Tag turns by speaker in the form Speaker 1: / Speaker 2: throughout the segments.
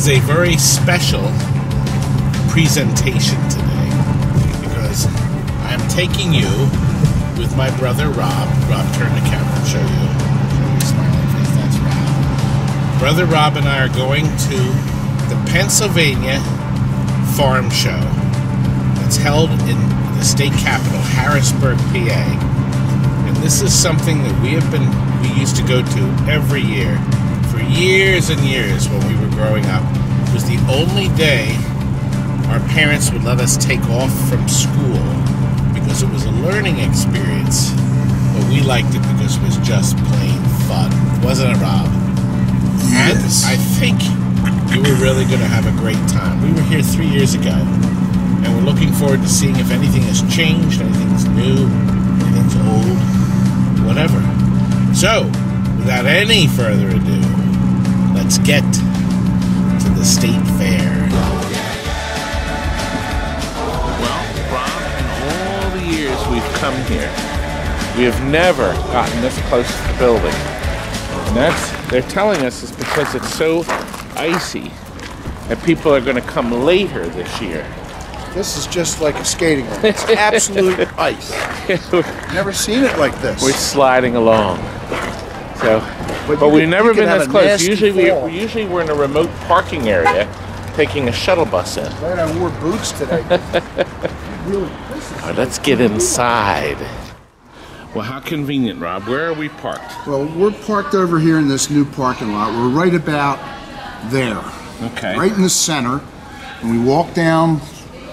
Speaker 1: is a very special presentation today because I'm taking you with my brother Rob. Rob, turn the camera and show you. Show your smiling face. That's Rob. Brother Rob and I are going to the Pennsylvania Farm Show. It's held in the state capital, Harrisburg, PA. And this is something that we used to go to every year for years and years when we were growing up. It was the only day our parents would let us take off from school because it was a learning experience. But we liked it because it was just plain fun. Wasn't it, Rob?
Speaker 2: Yes.
Speaker 1: And I think you were really going to have a great time. We were here 3 years ago, and we're looking forward to seeing if anything has changed, anything's new, anything's old, whatever. So, without any further ado, let's get to the state fair. Well, Rob, in all the years we've come here, we have never gotten this close to the building. And they're telling us it's because it's so icy that people are going to come later this year.
Speaker 2: This is just like a skating rink. It's absolute ice. Never seen it like this.
Speaker 1: We're sliding along. So, but we've never been this close. Usually we're in a remote parking area taking a shuttle bus in.
Speaker 2: Right, I wore boots today. Really,
Speaker 1: All right, let's get inside. Well, how convenient, Rob. Where are we parked?
Speaker 2: well, we're parked over here in this new parking lot. We're right about there.
Speaker 1: Okay.
Speaker 2: Right in the center. And we walked down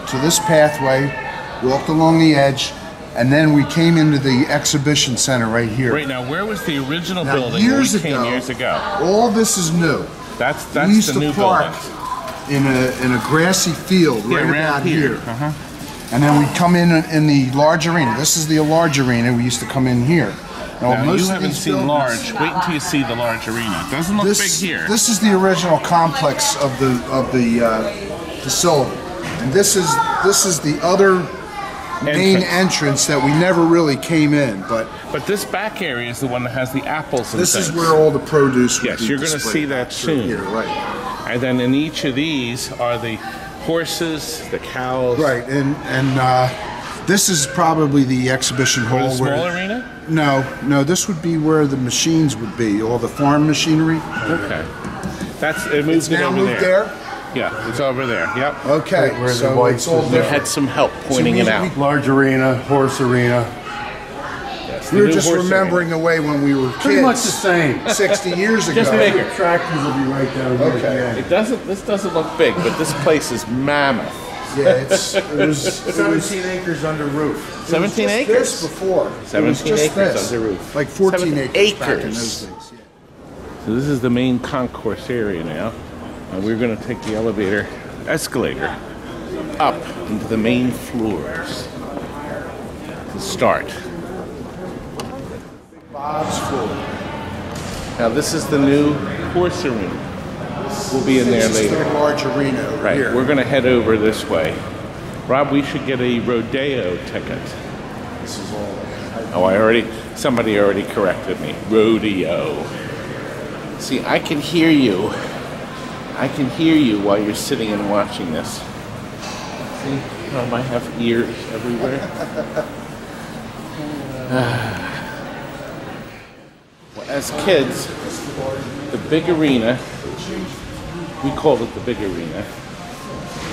Speaker 2: to this pathway, walked along the edge, and then we came into the exhibition center right here.
Speaker 1: Right, now where was the original
Speaker 2: Now,
Speaker 1: building
Speaker 2: years
Speaker 1: when we came
Speaker 2: ago,
Speaker 1: years ago?
Speaker 2: all this is new.
Speaker 1: That's
Speaker 2: We used
Speaker 1: the
Speaker 2: to
Speaker 1: new
Speaker 2: park
Speaker 1: building.
Speaker 2: in a grassy field right
Speaker 1: around
Speaker 2: about here.
Speaker 1: Uh-huh.
Speaker 2: And then we'd come in the large arena. This is the large arena. We used to come in here.
Speaker 1: Now,
Speaker 2: most
Speaker 1: you
Speaker 2: of
Speaker 1: haven't
Speaker 2: these
Speaker 1: seen
Speaker 2: buildings-
Speaker 1: large. Wait until you see the large arena. It doesn't look big here.
Speaker 2: This is the original complex of the facility, and this is the other main entrance that we never really came in. But
Speaker 1: this back area is the one that has the apples and
Speaker 2: this is
Speaker 1: things.
Speaker 2: where all the produce. Would
Speaker 1: Yes,
Speaker 2: be
Speaker 1: you're going to
Speaker 2: displayed
Speaker 1: see that
Speaker 2: through
Speaker 1: soon.
Speaker 2: Here, right.
Speaker 1: And then in each of these are the horses, the cows.
Speaker 2: Right, and this is probably the exhibition
Speaker 1: Or
Speaker 2: hall.
Speaker 1: the small arena?
Speaker 2: No, this would be where the machines would be, all the farm machinery.
Speaker 1: Okay. It moved
Speaker 2: It's now
Speaker 1: over
Speaker 2: moved
Speaker 1: there.
Speaker 2: there.
Speaker 1: Yeah, it's over there. Yep.
Speaker 2: Okay,
Speaker 3: Where the
Speaker 2: so
Speaker 3: white
Speaker 2: it's all
Speaker 3: is
Speaker 1: We
Speaker 2: different.
Speaker 1: had some help pointing
Speaker 2: So
Speaker 1: it
Speaker 2: we-
Speaker 1: out.
Speaker 3: Large arena, horse arena.
Speaker 1: Yes,
Speaker 2: We
Speaker 1: the
Speaker 2: were
Speaker 1: new
Speaker 2: just
Speaker 1: horse
Speaker 2: remembering the way when we were kids.
Speaker 3: Pretty much the same.
Speaker 2: 60 years ago.
Speaker 1: Just bigger.
Speaker 3: Tractors will be right down here.
Speaker 2: Okay.
Speaker 3: at the end.
Speaker 1: This doesn't look big, but this place is mammoth.
Speaker 2: Yeah, it was
Speaker 3: 17 acres under roof.
Speaker 1: 17
Speaker 2: just
Speaker 1: acres.
Speaker 2: This before. It was
Speaker 1: 17
Speaker 2: just
Speaker 1: acres
Speaker 2: this.
Speaker 1: under roof.
Speaker 2: Like 14
Speaker 1: 7
Speaker 2: acres back in
Speaker 1: acres.
Speaker 2: those days. Yeah.
Speaker 1: So this is the main concourse area now. And we're going to take the escalator up into the main floors to start.
Speaker 2: Bob's floor.
Speaker 1: Now this is the new horse arena. We'll be in there
Speaker 2: This is
Speaker 1: later.
Speaker 2: the large arena over
Speaker 1: Right,
Speaker 2: here.
Speaker 1: we're going to head over this way. Rob, we should get a rodeo ticket.
Speaker 2: This is all.
Speaker 1: Somebody already corrected me. Rodeo. See, I can hear you. I can hear you while you're sitting and watching this. See, I have ears everywhere. Well, as kids, the big arena, we called it the big arena,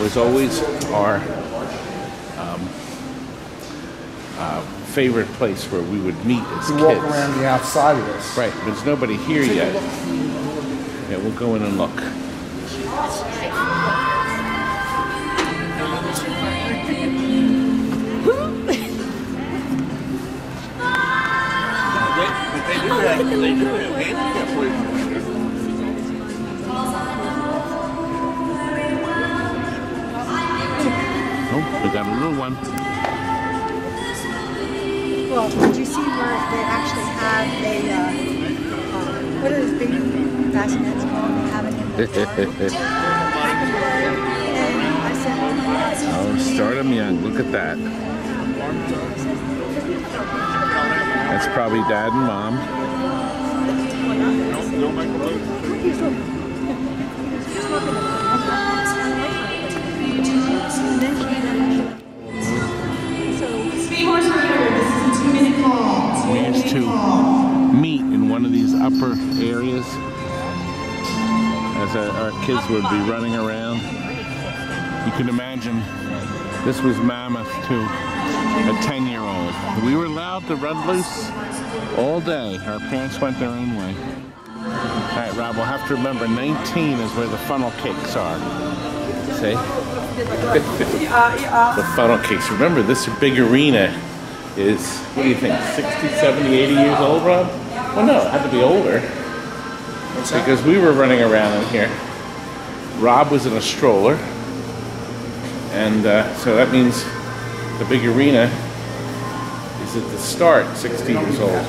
Speaker 1: was always our favorite place where we would meet as
Speaker 2: You
Speaker 1: kids.
Speaker 2: walk around the outside of this.
Speaker 1: Right, there's nobody here yet. Yeah, we'll go in and look. Oh, we got a little one.
Speaker 4: Well, did you see where they actually have what are those big bassinets called? They have it in the and I said,
Speaker 1: Oh, start them young. Look at that. That's probably Dad and Mom.
Speaker 4: And then
Speaker 1: We used to meet in one of these upper areas as our kids would be running around. You can imagine this was mammoth to a 10-year-old. We were allowed to run loose all day. Our parents went their own way. All right, Rob, we'll have to remember 19 is where the funnel cakes are. See? The funnel cakes. Remember, this big arena is, what do you think, 60, 70, 80 years old, Rob? Well, no, it had to be older. Because we were running around in here. Rob was in a stroller. And so that means the big arena is at the start, 60 years old.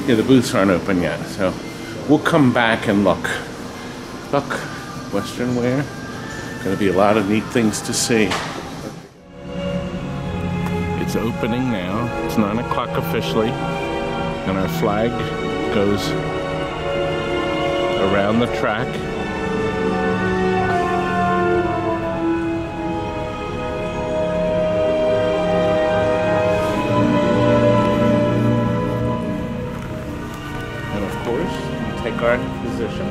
Speaker 1: Yeah, the booths aren't open yet. So we'll come back and look. Look, Western wear. Gonna be a lot of neat things to see. It's opening now. It's 9 o'clock officially. And our flag goes around the track. And of course, take our position.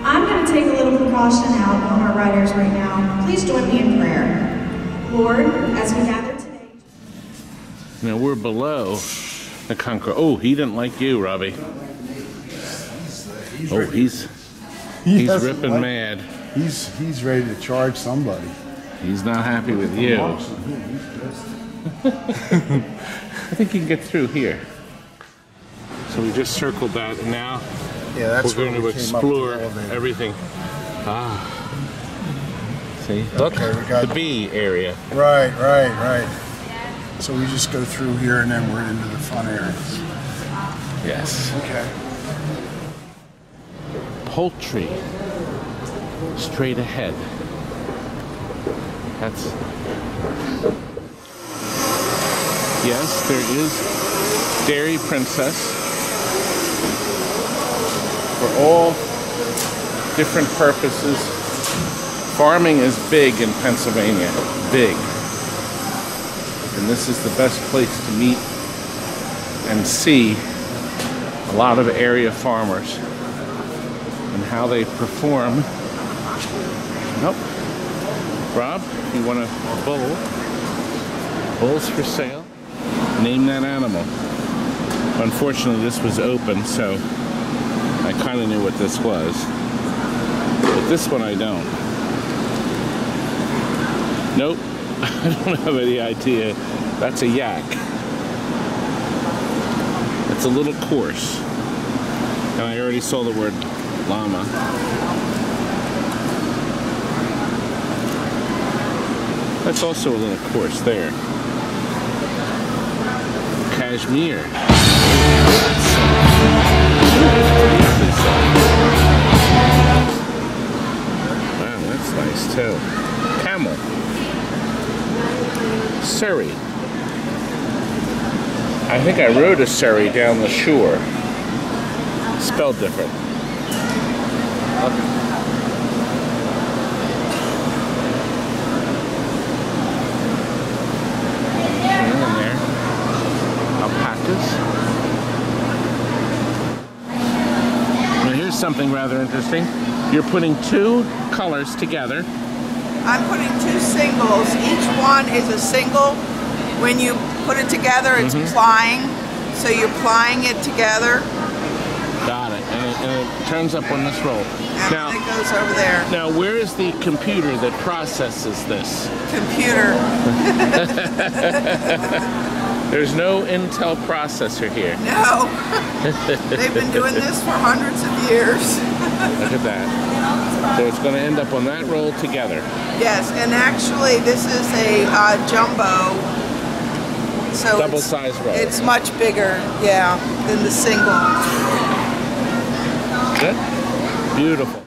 Speaker 5: I'm going to take a little precaution out on our riders right now. Please join me in prayer. Lord, as we gather today.
Speaker 1: Now we're below the Conqueror. Oh, he didn't like you, Robbie. Oh, he's ripping mad.
Speaker 2: He's ready to charge somebody.
Speaker 1: He's not happy with you. I think you can get through here. So we just circled that, and now
Speaker 2: Yeah,
Speaker 1: we're going to explore everything. Ah. See? Look,
Speaker 2: Okay, we got
Speaker 1: the bee area.
Speaker 2: Right. So we just go through here and then we're into the fun areas.
Speaker 1: Yes.
Speaker 2: Okay.
Speaker 1: Poultry. Straight ahead. That's... Yes, there is Dairy Princess. For all different purposes. Farming is big in Pennsylvania. Big. And this is the best place to meet and see a lot of area farmers and how they perform. Nope. Rob, you want a bull? Bulls for sale. Name that animal. Unfortunately, this was open, so I kind of knew what this was. But this one I don't. Nope. I don't have any idea. That's a yak. It's a little coarse. And I already saw the word llama. That's also a little coarse there. Cashmere. Wow, that's nice too. Camel. Surrey. I think I rode a Surrey down the shore. Spelled different. Something rather interesting. You're putting two colors together.
Speaker 6: I'm putting two singles. Each one is a single. When you put it together, it's plying. So you're plying it together.
Speaker 1: Got it. And it turns up on this roll.
Speaker 6: And
Speaker 1: now,
Speaker 6: it goes over there.
Speaker 1: Now, where is the computer that processes this?
Speaker 6: Computer.
Speaker 1: There's no Intel processor here.
Speaker 6: No. They've been doing this for hundreds of years.
Speaker 1: Look at that. So it's going to end up on that roll together.
Speaker 6: Yes, and actually this is a jumbo. So
Speaker 1: double-sized roll.
Speaker 6: It's much bigger, yeah, than the single.
Speaker 1: Good. Beautiful.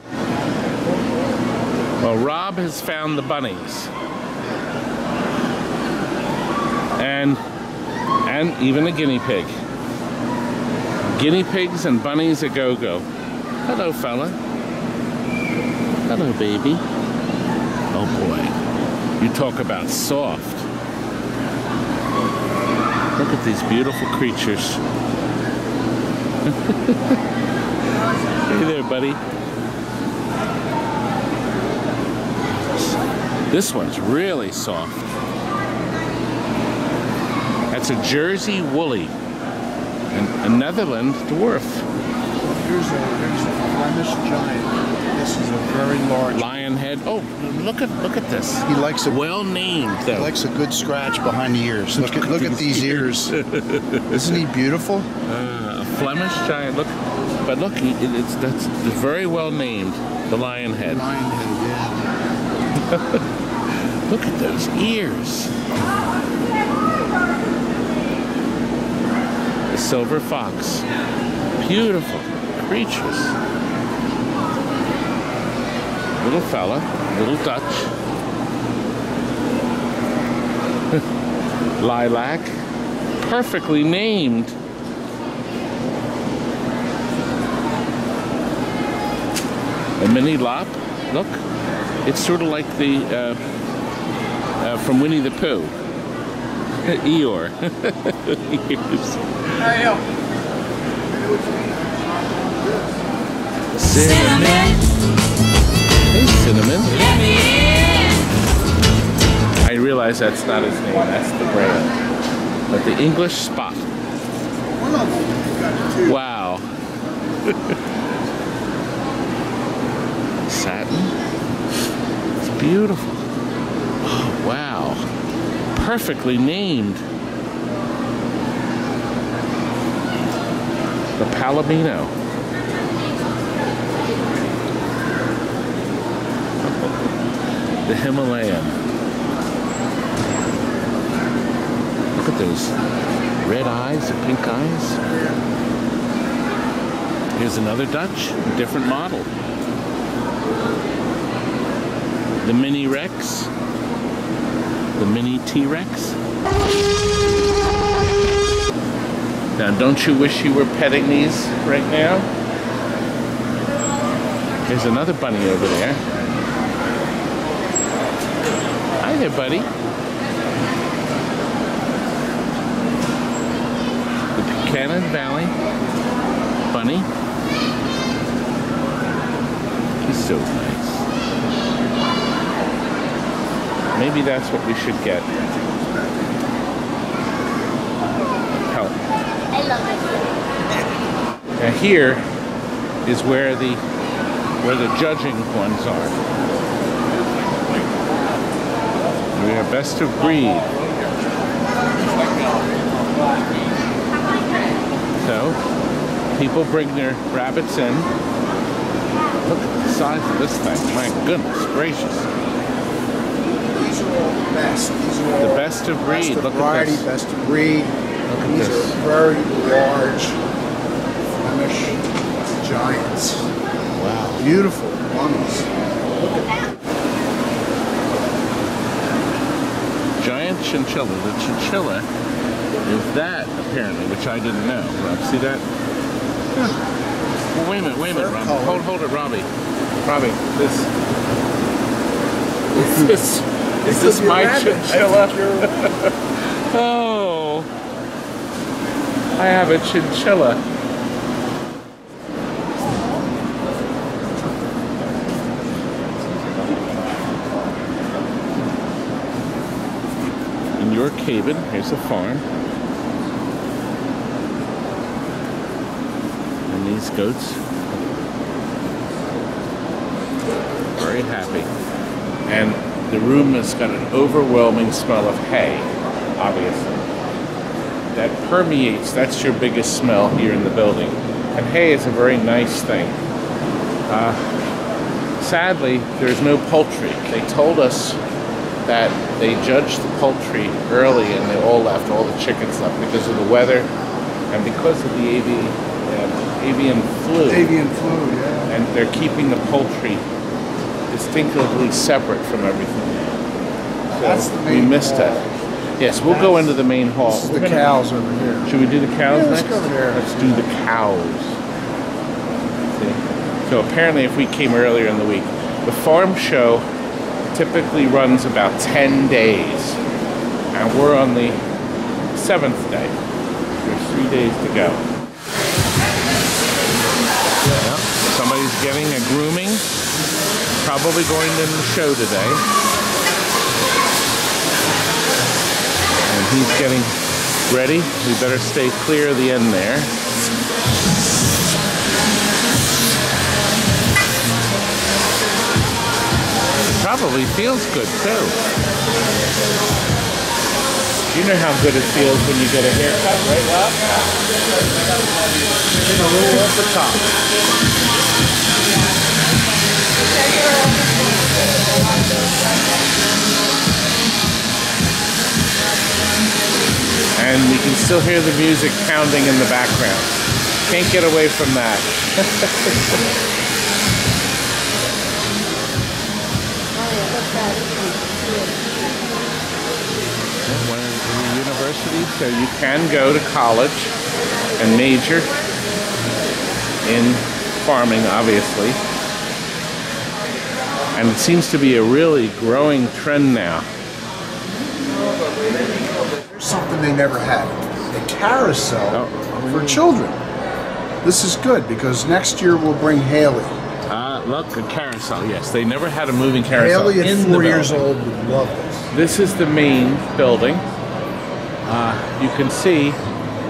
Speaker 1: Well, Rob has found the bunnies. And And even a guinea pig. Guinea pigs and bunnies a go-go. Hello, fella. Hello, baby. Oh boy. You talk about soft. Look at these beautiful creatures. Hey there, buddy. This one's really soft. That's a Jersey Woolly. And a Netherland dwarf.
Speaker 2: Here's a Flemish giant. This is a very large
Speaker 1: Lion head. Oh, look at this.
Speaker 2: He likes a
Speaker 1: well named though.
Speaker 2: He likes a good scratch behind the ears. Look at these ears. Isn't he beautiful?
Speaker 1: A Flemish giant. Look, but look, that's very well named. The lion head.
Speaker 2: Lion head, yeah.
Speaker 1: Look at those ears. The silver fox. Beautiful creatures. Little fella, little Dutch. Lilac. Perfectly named. A mini lop. Look. It's sort of like the from Winnie the Pooh. Eeyore. Cinnamon. Hey, Cinnamon. Let me in. I realize that's not his name. That's the brand. But the English Spot. Wow. Satin. It's beautiful. Oh, wow. Perfectly named. The Palomino. The Himalayan. Look at those red eyes and pink eyes. Here's another Dutch, a different model. The Mini Rex. The Mini T-Rex. Now, don't you wish you were petting these right now? There's another bunny over there. Hi there, buddy. The Buchanan Valley bunny. He's so nice. Maybe that's what we should get. Help.
Speaker 7: I love it.
Speaker 1: Now here is where the judging ones are. We are best of breed. So people bring their rabbits in. Look at the size of this thing. My goodness gracious.
Speaker 2: These are all the best. These are all
Speaker 1: The best of breed.
Speaker 2: Best of
Speaker 1: Look
Speaker 2: variety,
Speaker 1: at this.
Speaker 2: best of breed.
Speaker 1: Look at
Speaker 2: These
Speaker 1: this.
Speaker 2: are very large Flemish giants.
Speaker 1: Wow.
Speaker 2: Beautiful bunnies.
Speaker 1: Giant chinchilla. The chinchilla is that apparently, which I didn't know. Rob, see that? Huh. Well, wait a minute, Robbie. Hold it, Robbie. Robbie, is this my chinchilla? Oh, I have a chinchilla. In your cabin, here's a farm. And these goats, very happy. And the room has got an overwhelming smell of hay, obviously. That permeates, that's your biggest smell here in the building. And hay is a very nice thing. Sadly, there's no poultry. They told us that they judged the poultry early and they all left, all the chickens left because of the weather and because of the avian flu.
Speaker 2: Avian flu, yeah.
Speaker 1: And they're keeping the poultry distinctively separate from everything. So
Speaker 2: That's the
Speaker 1: we
Speaker 2: main
Speaker 1: missed
Speaker 2: draw.
Speaker 1: that. Yes, we'll go into the main hall.
Speaker 2: This is the cows over here.
Speaker 1: Should we do the cows
Speaker 2: Yeah, let's
Speaker 1: next?
Speaker 2: go over there.
Speaker 1: Let's do the cows. See? So apparently if we came earlier in the week, the farm show typically runs about 10 days. And we're on the 7th day. There's 3 days to go. Yeah, somebody's getting a grooming. Probably going to the show today. And he's getting ready. We better stay clear of the end there. Probably feels good too. You know how good it feels when you get a haircut, right, Rob? A little off the top. And we can still hear the music pounding in the background. Can't get away from that. One of the universities, so you can go to college and major in farming, obviously. And it seems to be a really growing trend now.
Speaker 2: There's something they never had. A carousel for children. This is good because next year we'll bring Haley.
Speaker 1: Look, a carousel. Yes, they never had a moving carousel.
Speaker 2: Haley at
Speaker 1: in
Speaker 2: 4
Speaker 1: the
Speaker 2: years
Speaker 1: building.
Speaker 2: old would love this.
Speaker 1: This is the main building. You can see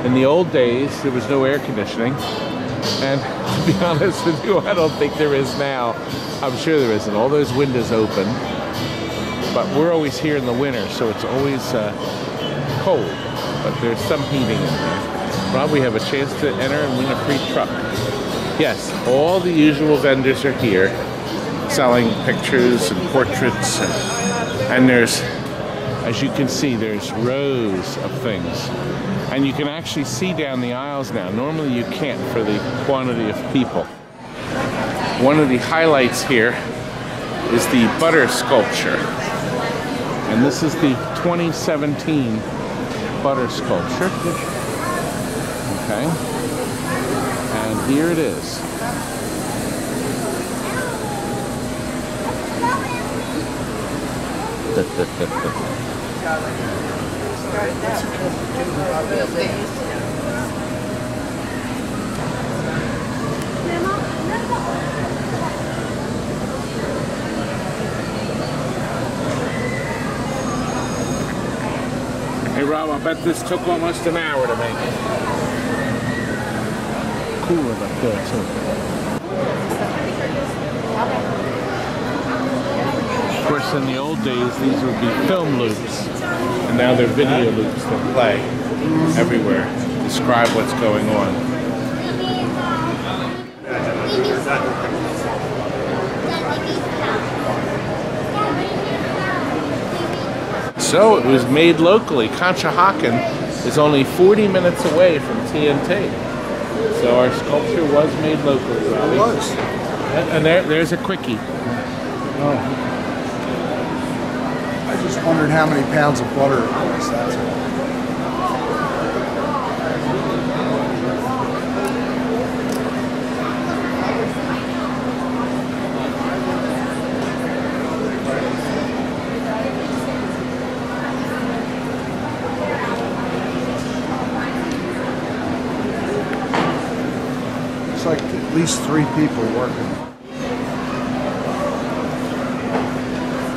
Speaker 1: in the old days there was no air conditioning. And to be honest with you, I don't think there is now. I'm sure there isn't. All those windows open. But we're always here in the winter, so it's always cold. But there's some heating in there. Rob, we have a chance to enter and win a free truck. Yes, all the usual vendors are here selling pictures and portraits. And there's, as you can see, there's rows of things. And you can actually see down the aisles now. Normally you can't for the quantity of people. One of the highlights here is the butter sculpture. And this is the 2017 butter sculpture. Okay. And here it is. Hey Rob, I bet this took almost an hour to make it. Cooler up there too. Of course, in the old days, these would be film loops, and now they're video loops that play everywhere, describe what's going on. So it was made locally. Conshohocken is only 40 minutes away from TNT. So our sculpture was made locally, Robbie. It was. And there's a quickie.
Speaker 2: Oh. I just wondered how many pounds of butter it was. That's all. It's like at least 3 people working.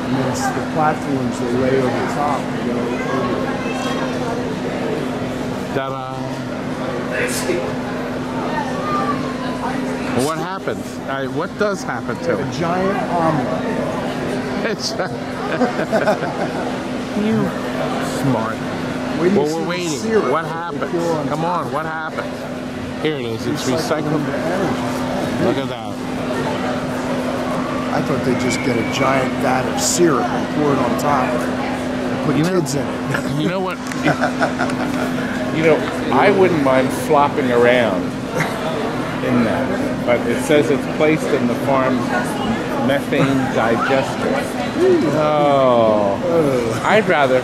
Speaker 2: And it's the platforms they lay over the top and go over.
Speaker 1: Ta-da! Well, what happens? What does happen to
Speaker 2: A
Speaker 1: it?
Speaker 2: giant omelet.
Speaker 1: It's you smart. Well, we're waiting. What happens? Come on, what happens? Here it is. It's recycled. Look at that.
Speaker 2: I thought they'd just get a giant vat of syrup and pour it on top and put kids in it.
Speaker 1: You know what? I wouldn't mind flopping around in that, but it says it's placed in the farm's methane digester. Oh, I'd rather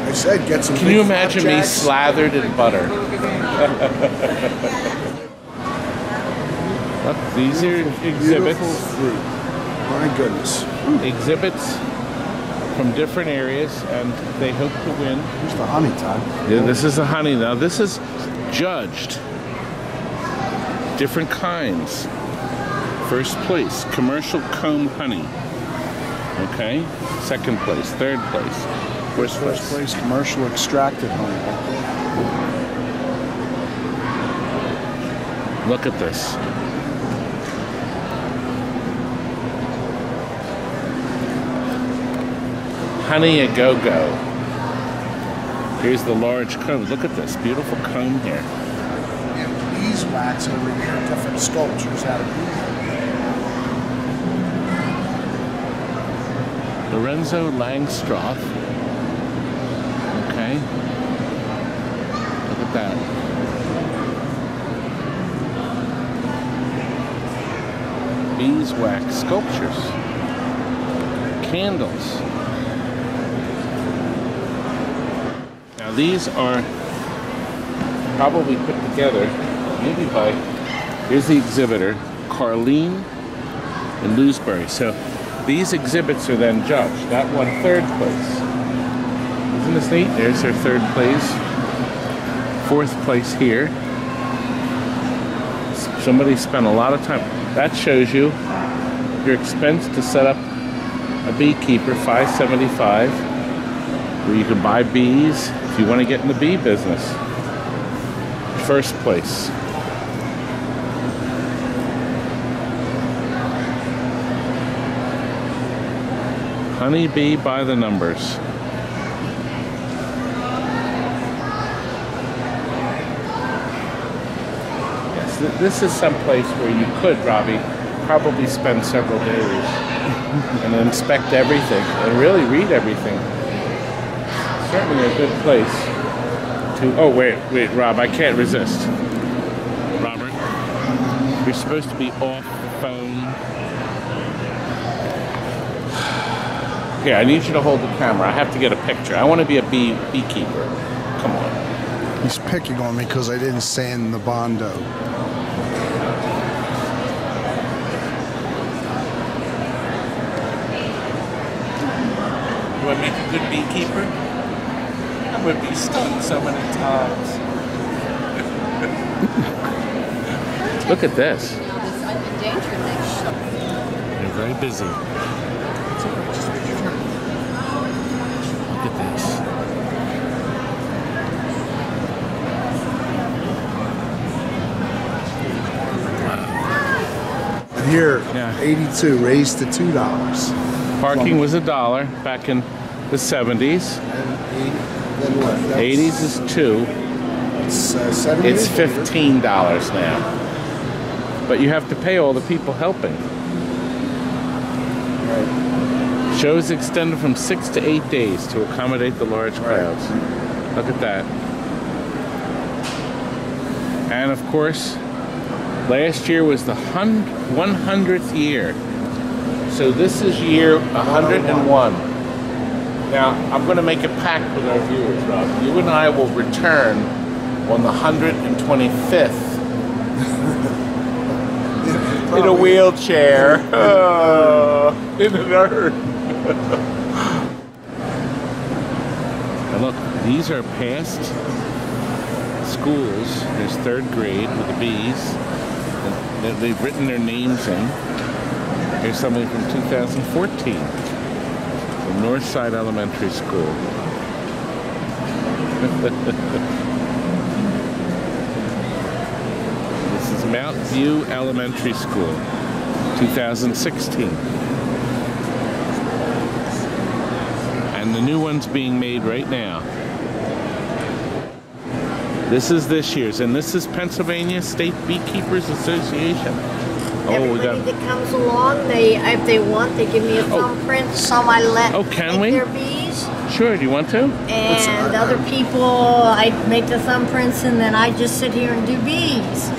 Speaker 2: I said get some.
Speaker 1: Can you
Speaker 2: big
Speaker 1: imagine me
Speaker 2: flapjacks.
Speaker 1: slathered in butter? Look, these are
Speaker 2: Beautiful
Speaker 1: exhibits.
Speaker 2: fruit. My goodness.
Speaker 1: Exhibits from different areas, and they hope to win.
Speaker 2: Here's the honey, Todd.
Speaker 1: Yeah, this is the honey now. This is judged. Different kinds. First place, commercial comb honey. Okay. Second place, third place.
Speaker 2: First place, commercial extracted honey.
Speaker 1: Look at this. Honey a go-go. Here's the large comb. Look at this beautiful comb here.
Speaker 2: And beeswax over here, different sculptures out of bees.
Speaker 1: Lorenzo Langstroth. Okay. Look at that. Beeswax sculptures. Candles. Now these are probably put together maybe by, here's the exhibitor, Carlene and Lewsbury. So these exhibits are then judged. That won third place. Isn't this neat? There's their third place. Fourth place here. Somebody spent a lot of time. That shows you your expense to set up a beekeeper, $575, where you can buy bees if you want to get in the bee business. First place. Honeybee by the numbers. Yes, this is some place where you could, Robbie, probably spend several days and inspect everything and really read everything. Certainly a good place to. Oh wait, Rob, I can't resist. Robert, you're supposed to be off the phone. Here, I need you to hold the camera. I have to get a picture. I want to be a beekeeper. Come on.
Speaker 2: He's picking on me because I didn't sand the Bondo.
Speaker 1: Do I make a good beekeeper? I would be stung so many times. Look at this. They're very busy. Look at this.
Speaker 2: And here,
Speaker 1: Yeah.
Speaker 2: 82 raised to $2.
Speaker 1: Parking was $1 back in the 70s.
Speaker 2: Then what? That's-
Speaker 1: 80s is $2.
Speaker 2: It's 70.
Speaker 1: It's $15 now. But you have to pay all the people helping.
Speaker 2: Right.
Speaker 1: Shows extended from 6 to 8 days to accommodate the large crowds. Look at that. And of course, last year was the 100th year. So this is year 101. Now, I'm going to make a pact with our viewers, Rob. You and I will return on the 125th in a wheelchair. In an urn. And look, these are past schools. There's third grade with the bees. And they've written their names in. Here's something from 2014 from Northside Elementary School. This is Mount View Elementary School, 2016. And the new one's being made right now. This is this year's, and this is Pennsylvania State Beekeepers Association. Oh, we
Speaker 8: Everybody
Speaker 1: got.
Speaker 8: that comes along, if they want, they give me a thumbprint. Some I let
Speaker 1: Oh, can
Speaker 8: make
Speaker 1: we?
Speaker 8: their bees.
Speaker 1: Sure, do you want to?
Speaker 8: And other people, I make the thumbprints and then I just sit here and do bees.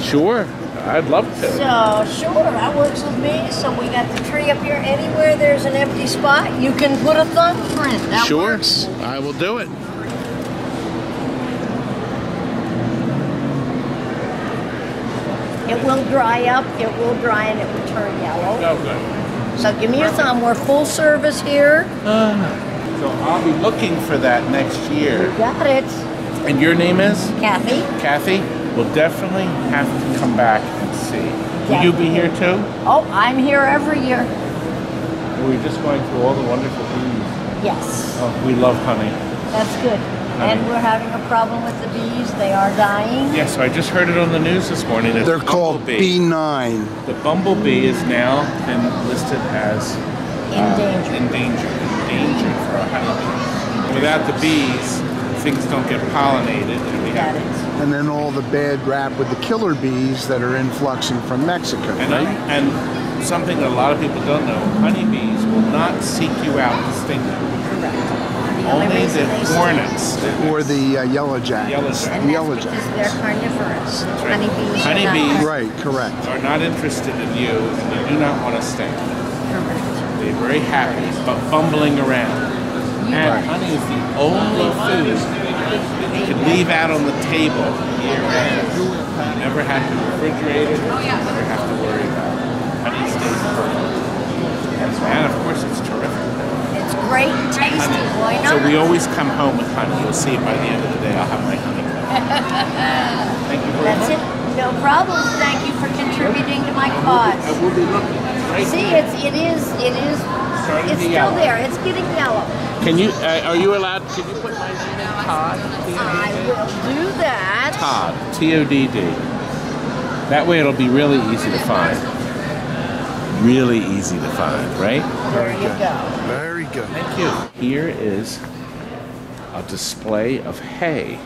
Speaker 1: Sure. I'd love to.
Speaker 8: So, sure, that works with me. So we got the tree up here. Anywhere there's an empty spot, you can put a thumbprint. That
Speaker 1: Sure,
Speaker 8: works.
Speaker 1: I will do it.
Speaker 8: It will dry up, it will dry, and it will turn yellow.
Speaker 1: Oh, good.
Speaker 8: So give me your thumb. We're full service here.
Speaker 1: So I'll be looking for that next year.
Speaker 8: Got it.
Speaker 1: And your name is?
Speaker 8: Kathy.
Speaker 1: Kathy? We'll definitely have to come back and see. Will you be here too?
Speaker 8: Oh, I'm here every year.
Speaker 1: We're just going through all the wonderful bees.
Speaker 8: Yes.
Speaker 1: Oh, we love honey.
Speaker 8: That's good. And we're having a problem with the bees. They are dying.
Speaker 1: Yeah, so I just heard it on the news this morning.
Speaker 2: They're called B9.
Speaker 1: The bumblebee is now been listed as endangered for our honeybees. Without the bees, things don't get pollinated, and we have
Speaker 2: And then all the bad rap with the killer bees that are influxing from Mexico.
Speaker 1: And something that a lot of people don't know: honeybees will not seek you out to sting you.
Speaker 8: Correct.
Speaker 1: Only the hornets
Speaker 2: or the yellow jackets.
Speaker 8: And that's because they're carnivorous.
Speaker 1: Right.
Speaker 8: Honeybees
Speaker 2: Right, correct.
Speaker 1: Are not interested in you, and they do not want to sting.
Speaker 8: Correct.
Speaker 1: They're very happy, but bumbling around. And honey is the only food that you can leave out on the table year-round. You never have to refrigerate it. You never have to worry about it. Honey stays perfect. And of course, it's terrific.
Speaker 8: It's great and tasty. Why not?
Speaker 1: So we always come home with honey. You'll see by the end of the day, I'll have my honey. Thank you very much.
Speaker 8: That's it. No problem. Thank you for contributing to my cause.
Speaker 1: I will be looking. Right.
Speaker 8: See, it is
Speaker 1: Starting to
Speaker 8: still
Speaker 1: yellow.
Speaker 8: there. It's getting yellow.
Speaker 1: Can you? Are you allowed? Can you put my name in? Todd.
Speaker 8: I will do that.
Speaker 1: Todd. T-O-D-D. That way, it'll be really easy to find. Really easy to find, right?
Speaker 8: There you go.
Speaker 2: Very good.
Speaker 1: Thank you. Here is a display of hay.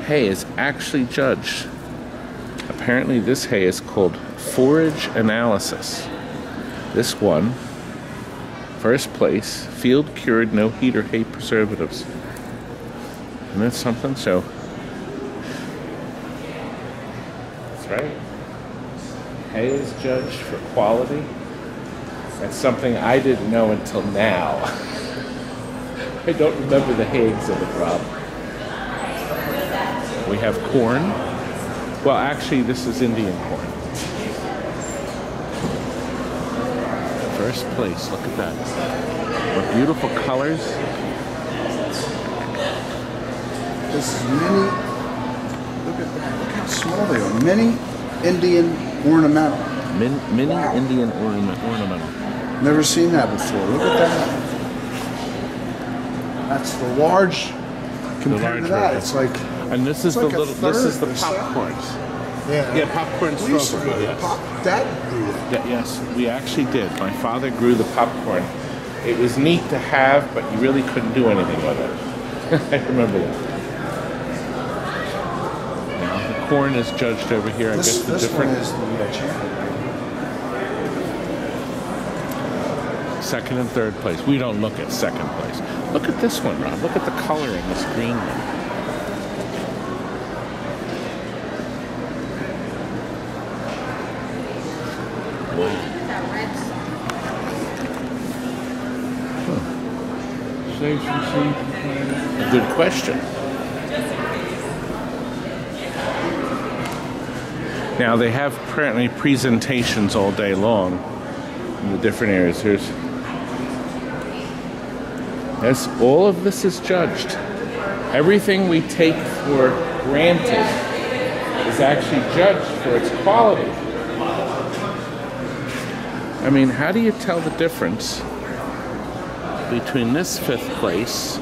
Speaker 1: Hay is actually judged. Apparently, this hay is called forage analysis. This one, first place, field cured, no heat or hay preservatives. Isn't that something? So, that's right. Hay is judged for quality. That's something I didn't know until now. I don't remember the hay exhibit, Rob. We have corn. Well, actually, this is Indian corn. First place, look at that. What beautiful colors.
Speaker 2: This is mini. Look how small they are. Mini Indian ornamental.
Speaker 1: Mini Indian ornamental.
Speaker 2: Never seen that before. Look at that. That's the large compared to that. It's like.
Speaker 1: And this is the
Speaker 2: like
Speaker 1: little. This is the popcorns.
Speaker 2: Yeah.
Speaker 1: Popcorn
Speaker 2: We used to
Speaker 1: strawberry.
Speaker 2: grow
Speaker 1: Yes.
Speaker 2: Dad grew it.
Speaker 1: Yes, we actually did. My father grew the popcorn. It was neat to have, but you really couldn't do anything with it. I remember that. Now, the corn is judged over here. I guess the
Speaker 2: This
Speaker 1: different.
Speaker 2: one is the champion.
Speaker 1: Second and third place. We don't look at second place. Look at this one, Rob. Look at the color in this green one. A good question. Now they have apparently presentations all day long in the different areas. Yes, all of this is judged. Everything we take for granted is actually judged for its quality. I mean, how do you tell the difference between this 5th place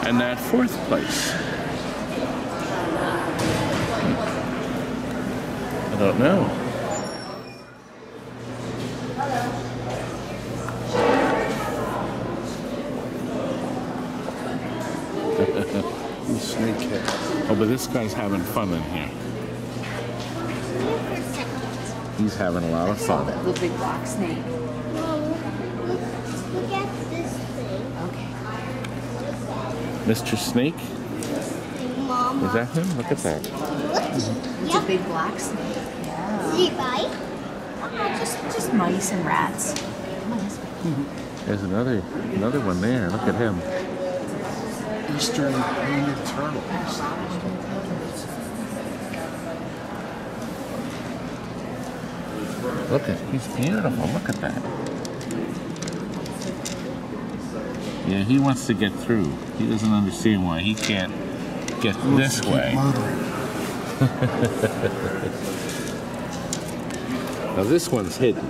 Speaker 1: and that 4th place? I don't know.
Speaker 2: Snakehead.
Speaker 1: Oh, but this guy's having fun in here. He's having a lot of fun.
Speaker 9: The big black snake.
Speaker 7: Look at this thing.
Speaker 9: Okay.
Speaker 1: Mr. Snake?
Speaker 7: Mama.
Speaker 1: Is that him? Look at that.
Speaker 9: It's a big black snake. Yeah.
Speaker 7: easy, right?
Speaker 9: Just mice and rats.
Speaker 1: There's another one there. Look at him.
Speaker 2: Eastern painted turtles.
Speaker 1: Look at, he's beautiful. Look at that. Yeah, he wants to get through. He doesn't understand why he can't get this way. Now this one's hidden.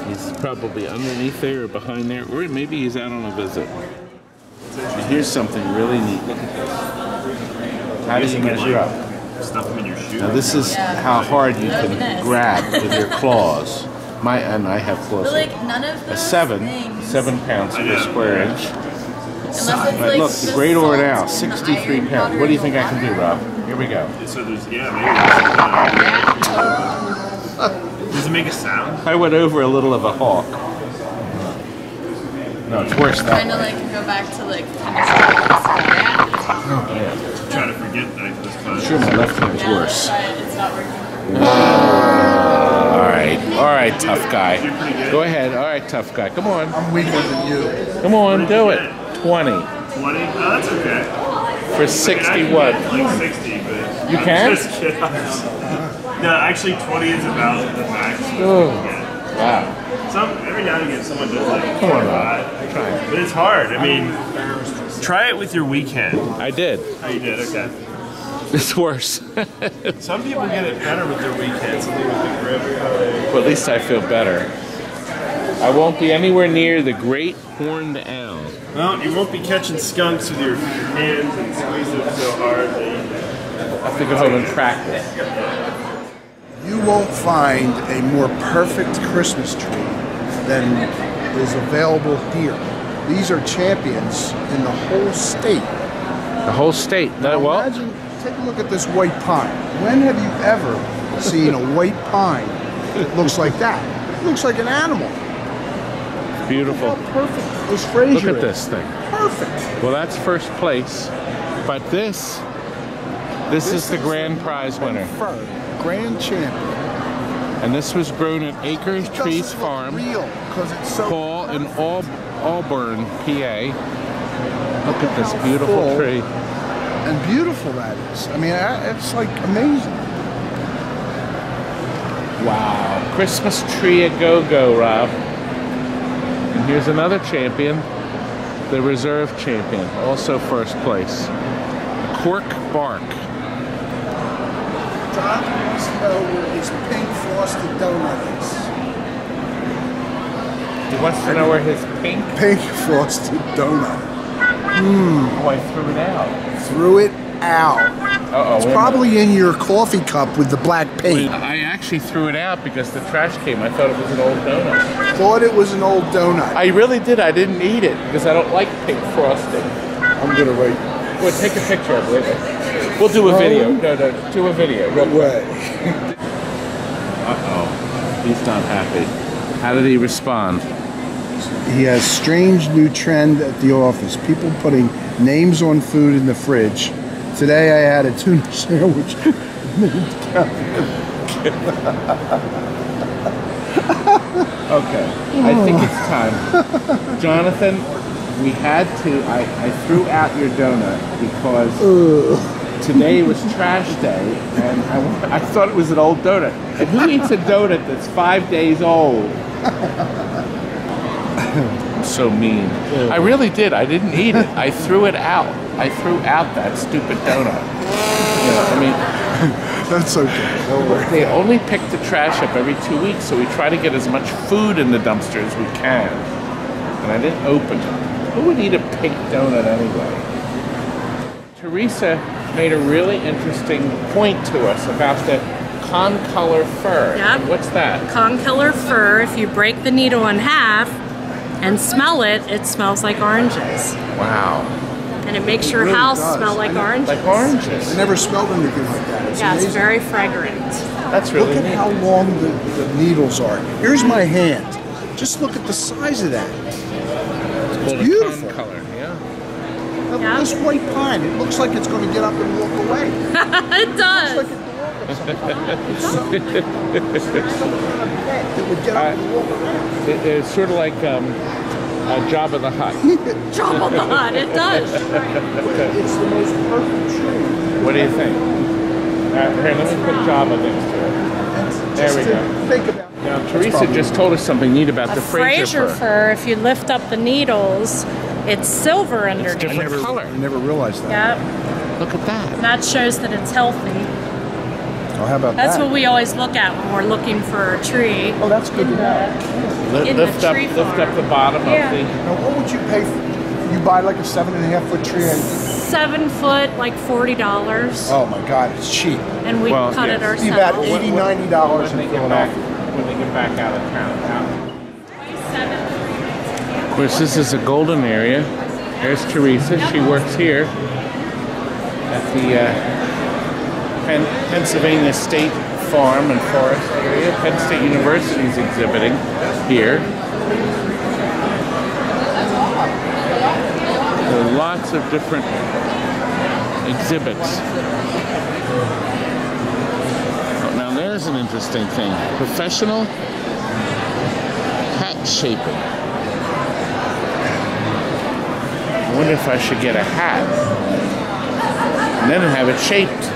Speaker 1: He's probably underneath there or behind there, or maybe he's out on a visit. And here's something really neat. Look at this. How do you measure up?
Speaker 10: Stuff them in your shoe.
Speaker 1: Now this is how hard you can grab with your claws. And I have claws.
Speaker 9: But like none of those
Speaker 1: 7 pounds per square inch. But look, the great Ordell, 63 pounds. What do you think I can do, Rob? Here we go.
Speaker 10: So there's, does it make a sound?
Speaker 1: I went over a little of a hawk. No, it's worse that
Speaker 9: Kind of
Speaker 1: way.
Speaker 9: like go back to like
Speaker 1: Yeah.
Speaker 10: I'm trying to forget that this class.
Speaker 1: Sure, my left hand's worse.
Speaker 9: It's not working.
Speaker 1: All right, tough guy. Go ahead. All right, tough guy. Come on.
Speaker 2: I'm weaker than you.
Speaker 1: Come on, do it. 20
Speaker 10: 20? Oh, that's okay.
Speaker 1: for 61.
Speaker 10: Like 60, but
Speaker 1: You can?
Speaker 10: Just kidding. No, actually 20 is about the max.
Speaker 1: Oh, wow.
Speaker 10: Every now and again someone does like
Speaker 1: Come on,
Speaker 10: 45.
Speaker 1: Try it.
Speaker 10: But it's hard. I mean, try it with your weak hand.
Speaker 1: I did.
Speaker 10: Oh, you did? Okay.
Speaker 1: It's worse.
Speaker 10: Some people get it better with their weak hand, something with the grip.
Speaker 1: Well, at least I feel better. I won't be anywhere near the great horned owl.
Speaker 10: Well, you won't be catching skunks with your hands and squeeze them so hard that you
Speaker 1: I have to go home and practice.
Speaker 2: You won't find a more perfect Christmas tree than is available here. These are champions in the whole state.
Speaker 1: The whole state. Well,
Speaker 2: Imagine, take a look at this white pine. When have you ever seen a white pine that looks like that? It looks like an animal.
Speaker 1: beautiful.
Speaker 2: How perfect this Fraser
Speaker 1: Look at
Speaker 2: is.
Speaker 1: this thing.
Speaker 2: Perfect.
Speaker 1: Well, that's first place, but this is the grand prize winner.
Speaker 2: Grand champion.
Speaker 1: And this was grown at Acres Trees Farm,
Speaker 2: Real, because it's so
Speaker 1: Paul in Auburn, PA. Look at this beautiful
Speaker 2: full
Speaker 1: tree.
Speaker 2: and beautiful that is. I mean, it's like amazing.
Speaker 1: Wow, Christmas tree a go-go, Rob. And here's another champion, the reserve champion, also first place. Cork Bark.
Speaker 2: Todd wants to know where his pink frosted donut is.
Speaker 1: He wants to know where his pink
Speaker 2: Frosted donut.
Speaker 1: Oh, I threw it out.
Speaker 2: Threw it out.
Speaker 1: Uh-oh.
Speaker 2: It's probably in your coffee cup with the black paint.
Speaker 1: I actually threw it out because the trash came. I thought it was an old donut.
Speaker 2: Thought it was an old donut.
Speaker 1: I really did. I didn't eat it because I don't like pink frosting.
Speaker 2: I'm gonna write.
Speaker 1: Well, take a picture of it. We'll do a video. No, do a video. Real quick.
Speaker 2: Way.
Speaker 1: Uh-oh. He's not happy. How did he respond?
Speaker 2: He has strange new trend at the office. People putting names on food in the fridge. Today I had a tuna sandwich.
Speaker 1: Okay, I think it's time. Jonathan, we had to, I threw out your donut because today was trash day and I thought it was an old donut. And who eats a donut that's 5 days old? I'm so mean. I really did. I didn't eat it. I threw it out. I threw out that stupid donut. You know, I mean,
Speaker 2: That's okay. Don't worry.
Speaker 1: they only pick the trash up every 2 weeks, so we try to get as much food in the dumpster as we can. And I didn't open it. Who would eat a pink donut anyway? Teresa made a really interesting point to us about the concolor fir.
Speaker 11: Yep.
Speaker 1: What's that?
Speaker 11: Concolor fir, if you break the needle in half and smell it, it smells like oranges.
Speaker 1: Wow.
Speaker 11: And it makes your
Speaker 2: really
Speaker 11: house
Speaker 2: does.
Speaker 11: smell like oranges.
Speaker 1: Like oranges.
Speaker 2: I never smelled anything like that. It's
Speaker 11: Yeah, it's
Speaker 2: amazing.
Speaker 11: very fragrant.
Speaker 1: That's really
Speaker 2: Look at
Speaker 1: neat.
Speaker 2: how long the needles are. Here's my hand. Just look at the size of that.
Speaker 1: It's
Speaker 2: beautiful.
Speaker 1: Color, yeah.
Speaker 2: Look at this white pine. It looks like it's going to get up and walk away.
Speaker 11: It does.
Speaker 2: Looks like it's walking
Speaker 1: It's sort of like Jabba the Hutt.
Speaker 11: Jabba the Hutt, it does.
Speaker 2: It's the most perfect tree.
Speaker 1: What do you think? Here, let me put Jabba next to it. There we go.
Speaker 2: Think about
Speaker 1: Now, Teresa just told us something neat about the Fraser fir.
Speaker 11: If you lift up the needles, it's silver underneath.
Speaker 1: It's different color.
Speaker 2: I never realized that.
Speaker 11: Yep.
Speaker 1: Look at that.
Speaker 11: That shows that it's healthy.
Speaker 2: Oh, how about
Speaker 11: That's
Speaker 2: that?
Speaker 11: what we always look at when we're looking for a tree.
Speaker 2: Oh, that's good to know.
Speaker 1: Lift up the bottom of the...
Speaker 2: Now, what would you pay for, you buy like a 7.5-foot tree?
Speaker 11: 7 foot, like $40.
Speaker 2: Oh my God, it's cheap.
Speaker 11: And we cut it ourselves.
Speaker 2: It's about $80, $90 in Philadelphia.
Speaker 1: When they get back out of town. Of course, this is a golden area. There's Teresa. She works here at the Pennsylvania State Farm and Forest area. Penn State University is exhibiting here. There are lots of different exhibits. Oh, now there's an interesting thing. Professional hat shaping. I wonder if I should get a hat and then have it shaped.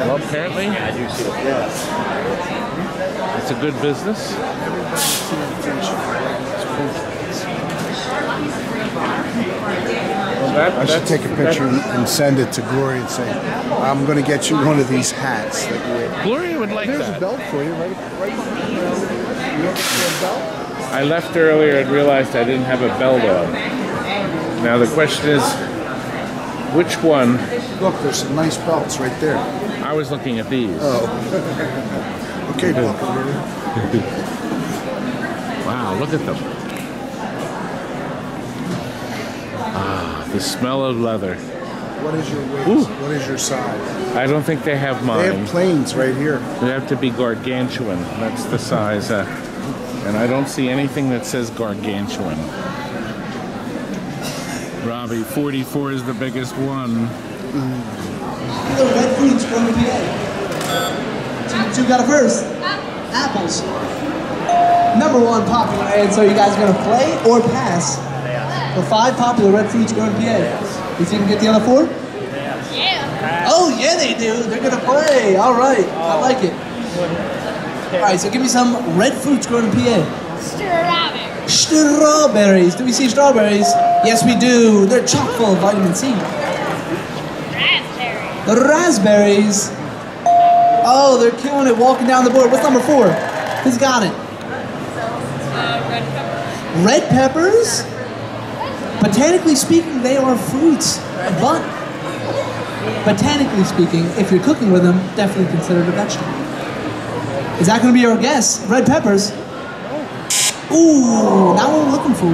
Speaker 1: Well, apparently, it's a good business. Well,
Speaker 2: I should take a picture and send it to Gloria and say, I'm going to get you one of these hats. That you wear.
Speaker 1: Gloria would like
Speaker 2: There's
Speaker 1: that.
Speaker 2: a belt for you, right? You have a belt?
Speaker 1: I left earlier and realized I didn't have a belt on. Now the question is, which one?
Speaker 2: Look, there's some nice belts right there.
Speaker 1: I was looking at these.
Speaker 2: Oh. Okay, Buck.
Speaker 1: Wow, look at them. Ah, the smell of leather.
Speaker 2: What is your weight?
Speaker 1: Ooh.
Speaker 2: What is your size?
Speaker 1: I don't think they have mine.
Speaker 2: They have planes right here.
Speaker 1: They have to be gargantuan. That's the size. And I don't see anything that says gargantuan. Robbie, 44 is the biggest one.
Speaker 12: The red fruits from the PA. Team 2 got it first. Apples. Number 1 popular answer. You guys gonna play or pass? The 5 popular red fruits grown in PA. You think you can get the other 4?
Speaker 9: Yeah.
Speaker 12: Oh yeah, they do. They're gonna play. All right, I like it. All right, so give me some red fruits grown in PA.
Speaker 9: Strawberries.
Speaker 12: Strawberries. Do we see strawberries? Yes, we do. They're chock full of vitamin C.
Speaker 9: Raspberries.
Speaker 12: Raspberries. Oh, they're killing it walking down the board. What's number 4? Who's got it?
Speaker 9: Red peppers.
Speaker 12: Red peppers? Botanically speaking, they are fruits, but botanically speaking, if you're cooking with them, definitely considered a vegetable. Is that going to be your guess? Red peppers? Ooh, not what we're looking for.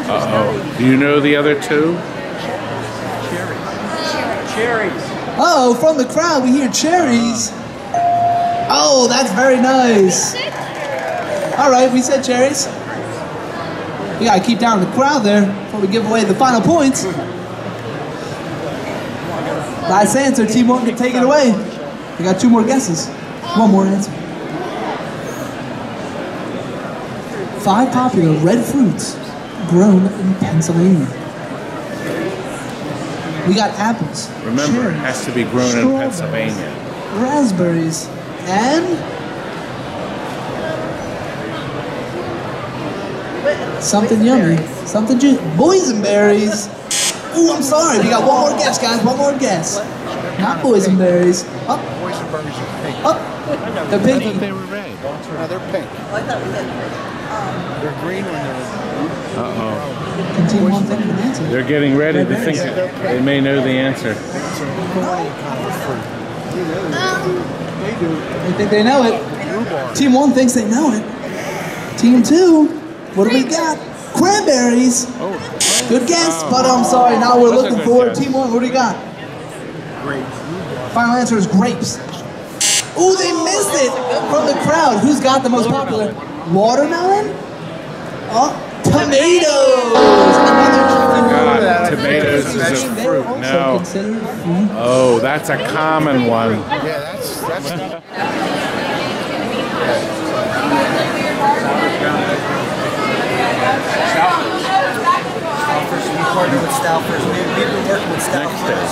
Speaker 1: Uh-oh. Do you know the other 2?
Speaker 12: Cherries. Uh-oh, from the crowd we hear cherries. Oh, that's very nice. All right, we said cherries. We gotta keep down the crowd there before we give away the final points. Nice answer, Team 1 can take it away. We got 2 more guesses. 1 more answer. 5 popular red fruits grown in Pennsylvania. We got apples.
Speaker 1: Remember,
Speaker 12: cherries,
Speaker 1: it has to be grown in Pennsylvania.
Speaker 12: Raspberries, and something yummy, something juicy. Boysenberries. Ooh, I'm sorry. We got 1 more guess, guys. 1 more guess. Not boysenberries. Up.
Speaker 2: Boysenberries are pink.
Speaker 12: Up. They're pink.
Speaker 1: I thought they were red.
Speaker 2: No, they're pink. They're green when they're...
Speaker 1: Uh-oh.
Speaker 12: Can Team 1 think of an answer?
Speaker 1: They're getting ready to think they may know the answer.
Speaker 2: They do.
Speaker 12: They think they know it. Team 1 thinks they know it. Team 2, what do we got? Cranberries. Good guess, but I'm sorry. Now we're looking for Team 1. What do you got?
Speaker 2: Grapes.
Speaker 12: Final answer is grapes. Ooh, they missed it from the crowd. Who's got the most popular? Watermelon? Oh, tomatoes. Another
Speaker 1: God, tomatoes is a fruit. No. Oh, that's a common one.
Speaker 2: Yeah, that's
Speaker 12: We partner with Stouffer's. We've been working with Stouffer's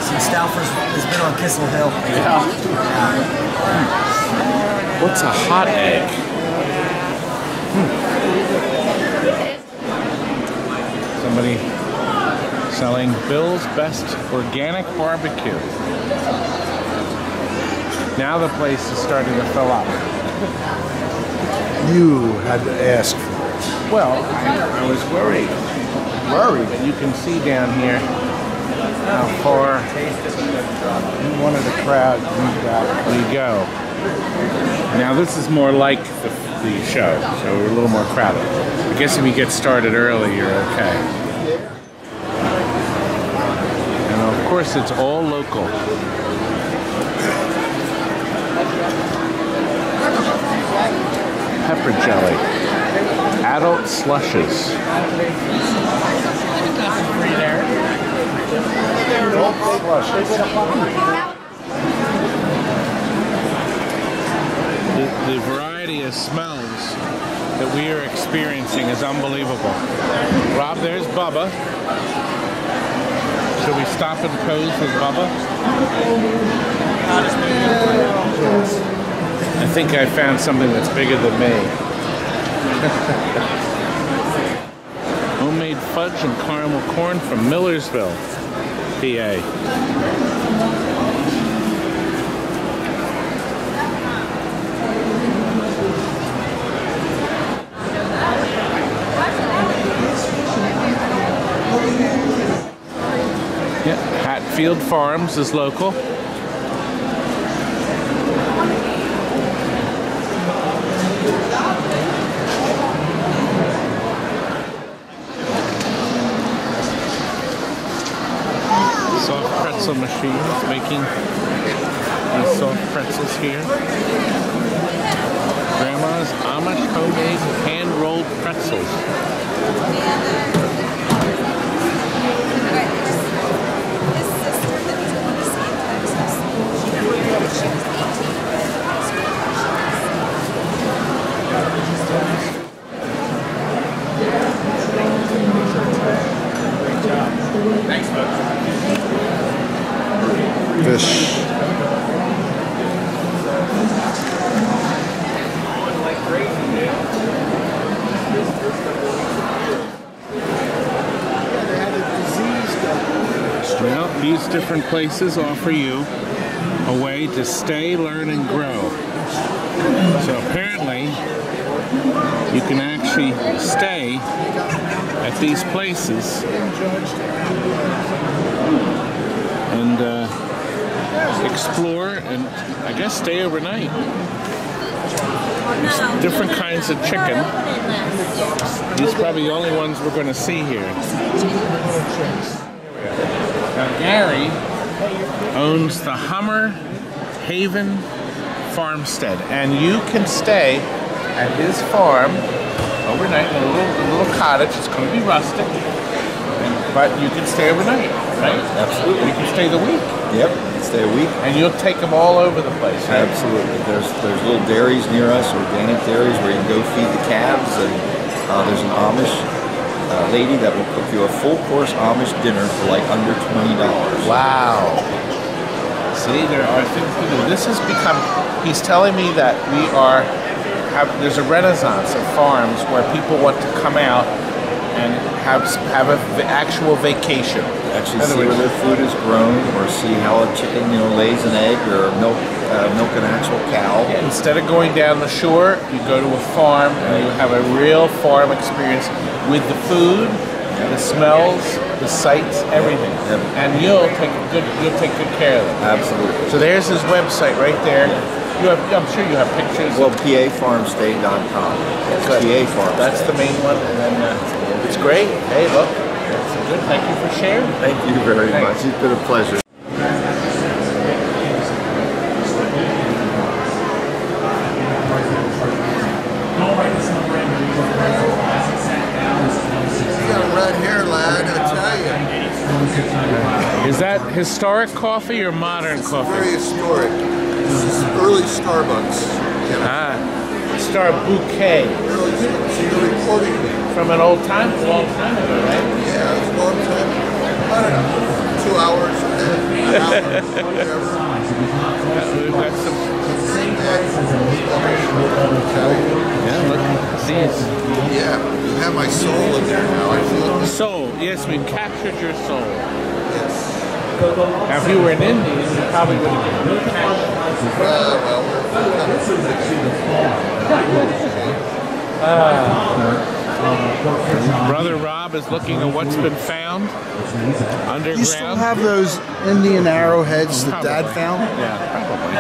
Speaker 12: since Stouffer's has been on Kissel Hill.
Speaker 1: Yeah. What's a hot egg? Somebody selling Bill's Best Organic Barbecue. Now the place is starting to fill up.
Speaker 2: You had to ask for it.
Speaker 1: Well, I was worried. But you can see down here how far in one of the crowds we go. Now this is more like the show, so we're a little more crowded. I guess if you get started early, you're okay. And of course, it's all local. Pepper jelly. Adult slushes. The variety of smells that we are experiencing is unbelievable. Rob, there's Bubba. Should we stop and pose with Bubba? I think I found something that's bigger than me. Homemade fudge and caramel corn from Millersville, PA. Yeah, Hatfield Farms is local. Soft pretzel machines making these soft pretzels here. Grandma's Amish homemade hand-rolled pretzels.
Speaker 10: Thanks, folks.
Speaker 2: Fish.
Speaker 1: Well, these different places offer you a way to stay, learn, and grow. So apparently, you can actually stay at these places and explore and I guess stay overnight. There's different kinds of chicken. These are probably the only ones we're going to see here. Now Gary owns the Hummer Haven Farmstead, and you can stay at his farm overnight in a little cottage. It's going to be rustic, but you can stay overnight, right?
Speaker 13: Absolutely.
Speaker 1: You can stay the week.
Speaker 13: Yep, stay a week.
Speaker 1: And you'll take them all over the place, right?
Speaker 13: Absolutely. There's little dairies near us, organic dairies, where you can go feed the calves, and there's an Amish lady that will cook you a full course Amish dinner for like under $20.
Speaker 1: Wow. See, there are things to do. This has become, he's telling me that there's a renaissance of farms where people want to come out and have an actual vacation.
Speaker 13: Actually see where their food is grown, or see how a chicken, lays an egg, or milk an actual cow.
Speaker 1: Yeah, instead of going down the shore, you go to a farm and you have a real farm experience with the food, the smells, the sights, everything.
Speaker 13: Yep.
Speaker 1: And you'll take good care of them.
Speaker 13: Absolutely.
Speaker 1: So there's his website right there. I'm sure you have pictures.
Speaker 13: Well, PAFarmstay.com. PA Farm.
Speaker 1: That's the main one, and then it's great. Hey, look, that's good. Thank you for sharing.
Speaker 13: Thank you very much. It's been a pleasure.
Speaker 2: You got a red hair.
Speaker 1: historic coffee or modern coffee?
Speaker 2: Very historic. This is early Starbucks.
Speaker 1: Star bouquet.
Speaker 2: So you're recording me.
Speaker 1: From an old time? A long time ago, right?
Speaker 2: Yeah, it's a long time. I don't know. 2 hours, an hour, whatever.
Speaker 1: We've got some.
Speaker 13: Yeah, look. See it.
Speaker 2: Yeah, you have my soul in there now. I feel it.
Speaker 1: Soul. Yes, we've captured your soul.
Speaker 2: Yes.
Speaker 1: Now, if you were an Indian, you probably would have been Brother Rob is looking at what's been found underground.
Speaker 2: You still have those Indian arrowheads that
Speaker 1: Probably.
Speaker 2: Dad found?
Speaker 1: Yeah, probably.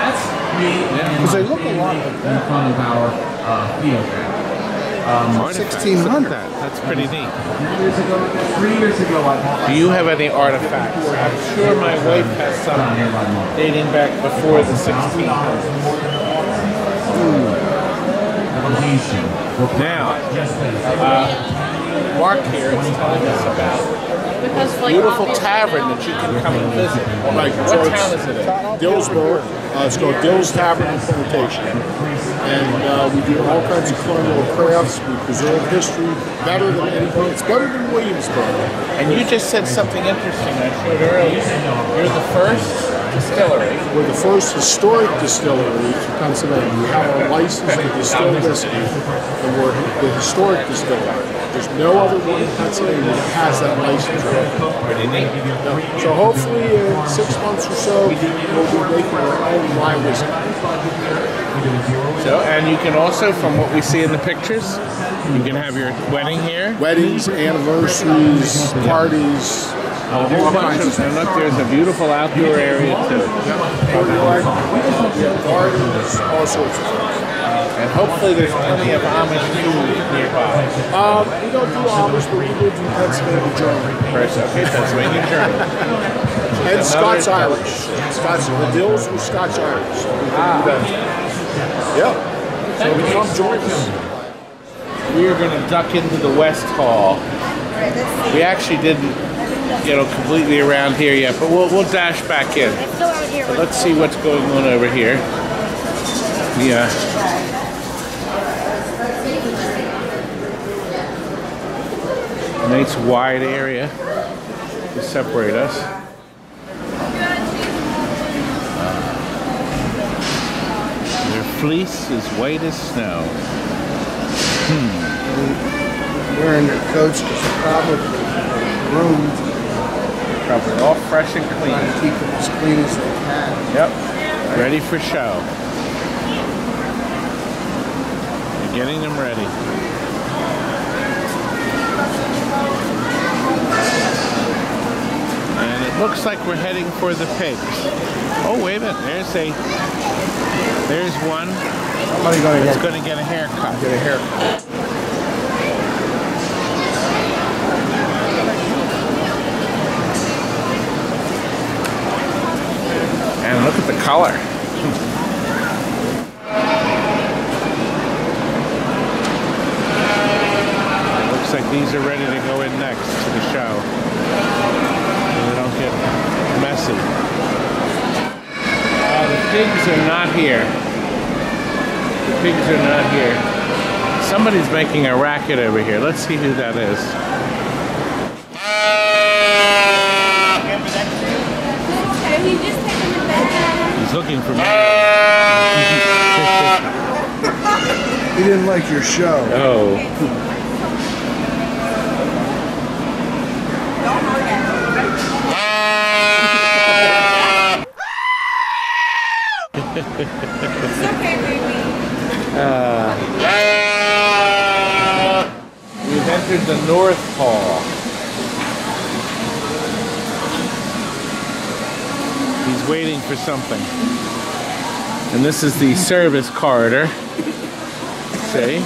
Speaker 2: Because they look a lot like
Speaker 14: in front of our field.
Speaker 2: 1600.
Speaker 1: That's pretty neat.
Speaker 14: 3 years ago, I bought.
Speaker 1: Do you have any artifacts? I'm sure my wife has some dating back before the 1600s. Now, Mark here is telling us about a beautiful tavern that you can come and visit.
Speaker 15: Right.
Speaker 1: What town is it in?
Speaker 15: Dillsburg. It's called Dill's Tavern and Plantation. And we do all kinds of colonial crafts. We preserve history better than anything. It's better than Williamsburg.
Speaker 1: And you just said something interesting I showed earlier. You're the first distillery.
Speaker 15: We're the first historic distillery in Pennsylvania. We have our license to distill whiskey, and we're the historic distillery. There's no other one in Pennsylvania that has that license. So hopefully in 6 months or so, we'll be making our own rye whiskey.
Speaker 1: So, and you can also, from what we see in the pictures, you can have your wedding here.
Speaker 15: Weddings, anniversaries, parties.
Speaker 1: A whole bunch of, and look, there's a beautiful outdoor area too.
Speaker 15: Gardens, all sorts of things.
Speaker 1: And hopefully there's plenty of Amish food nearby.
Speaker 15: We don't do Amish, but we do Pennsylvania German.
Speaker 1: First, okay, Pennsylvania German.
Speaker 15: And Scots Irish. The Dills were Scots Irish. So we can do that. Yeah. So we come join us.
Speaker 1: We are going to duck into the West Hall. We actually didn't, completely around here yet, but we'll dash back in. But let's see what's going on over here. Yeah. Nice wide area to separate us. Their fleece is white as snow.
Speaker 2: Wearing their coats because they're probably groomed.
Speaker 1: Probably all fresh and clean.
Speaker 2: Trying to keep them as clean as they can.
Speaker 1: Yep. Ready for show. You're getting them ready. And it looks like we're heading for the pigs. Oh, wait a minute. There's one.
Speaker 2: Somebody
Speaker 1: that's going to get a haircut.
Speaker 2: Get a haircut.
Speaker 1: And look at the color. Looks like these are ready to go in next to the show. So they don't get messy. The pigs are not here. The pigs are not here. Somebody's making a racket over here. Let's see who that is. He's looking for me.
Speaker 2: He didn't like your show.
Speaker 1: Oh.
Speaker 9: It's okay, baby.
Speaker 1: We've entered the North Hall. He's waiting for something. And this is the service corridor. See?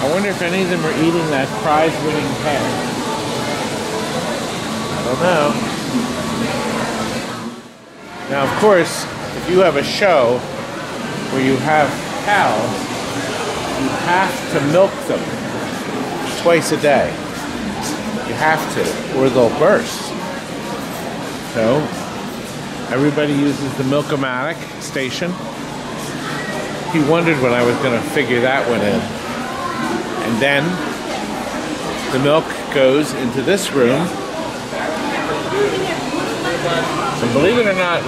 Speaker 1: I wonder if any of them are eating that prize-winning hen. I don't know. Now, of course, if you have a show where you have cows, you have to milk them twice a day. You have to, or they'll burst. So everybody uses the Milk-O-Matic station. He wondered when I was going to figure that one in. And then the milk goes into this room. And believe it or not,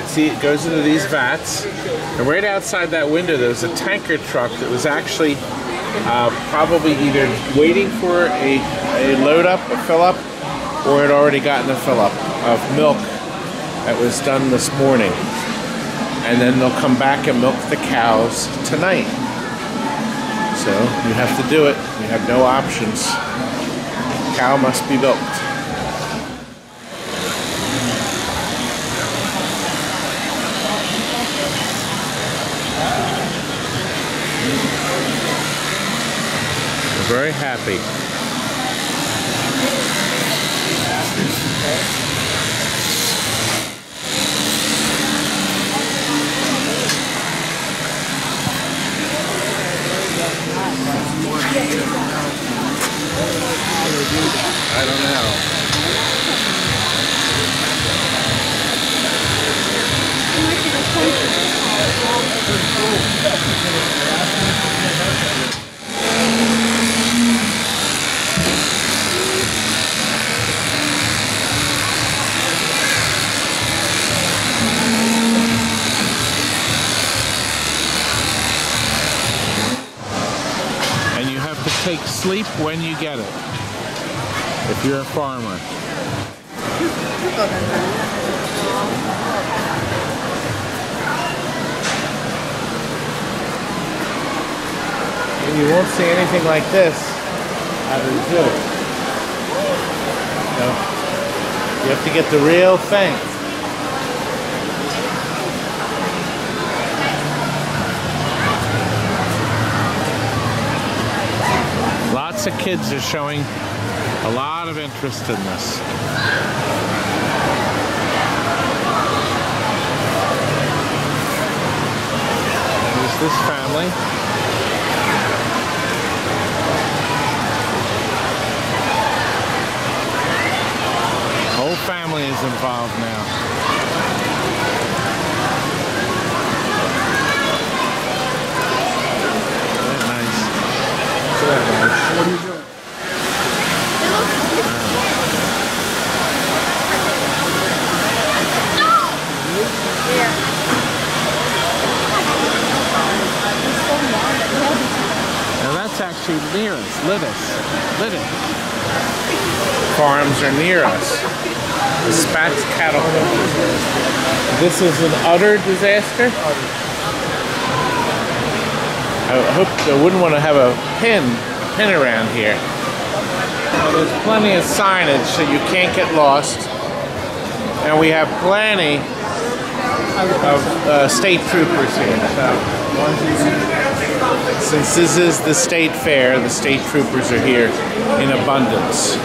Speaker 1: see, it goes into these vats. And right outside that window, there's a tanker truck that was actually probably either waiting for a load up, a fill up, or had already gotten a fill up of milk that was done this morning. And then they'll come back and milk the cows tonight. So you have to do it. You have no options. Cow must be milked. We're very happy. I don't know. And you have to take sleep when you get it, if you're a farmer. And you won't see anything like this out of the zoo. So you have to get the real thing. Lots of kids are showing a lot of interest in this. There's this family. Whole family is involved now. Isn't that nice? What are you doing? Now that's actually near us, Littus. Farms are near us. The Spats cattle. This is an utter disaster. I hope I wouldn't want to have a pin around here. Well, there's plenty of signage so you can't get lost. And we have plenty of state troopers here. So, since this is the state fair, the state troopers are here in abundance.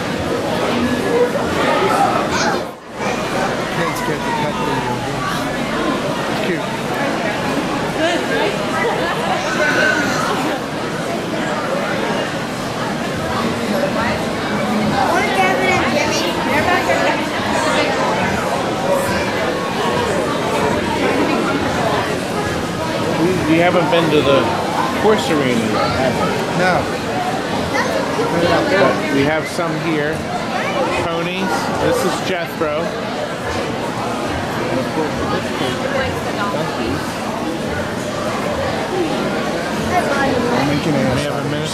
Speaker 2: Kids get the pet video. It's cute.
Speaker 1: We haven't been to the horse arena yet, have we?
Speaker 2: No.
Speaker 1: But we have some here. Ponies. This is Jethro. And of course, in this case, donkeys. We have a minute.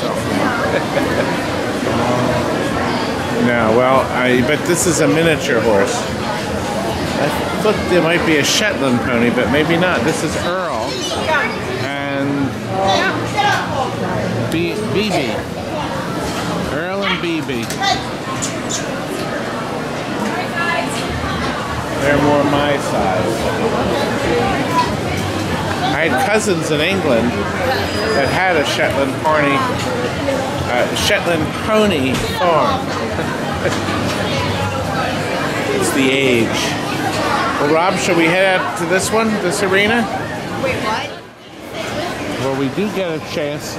Speaker 1: No, well, but this is a miniature horse. I thought there might be a Shetland pony, but maybe not. This is Earl and BB. Earl and BB. They're more my size. I had cousins in England that had a Shetland pony farm. It's the age. Well, Rob, shall we head out to this one, this arena?
Speaker 6: Wait, what?
Speaker 1: Well, we do get a chance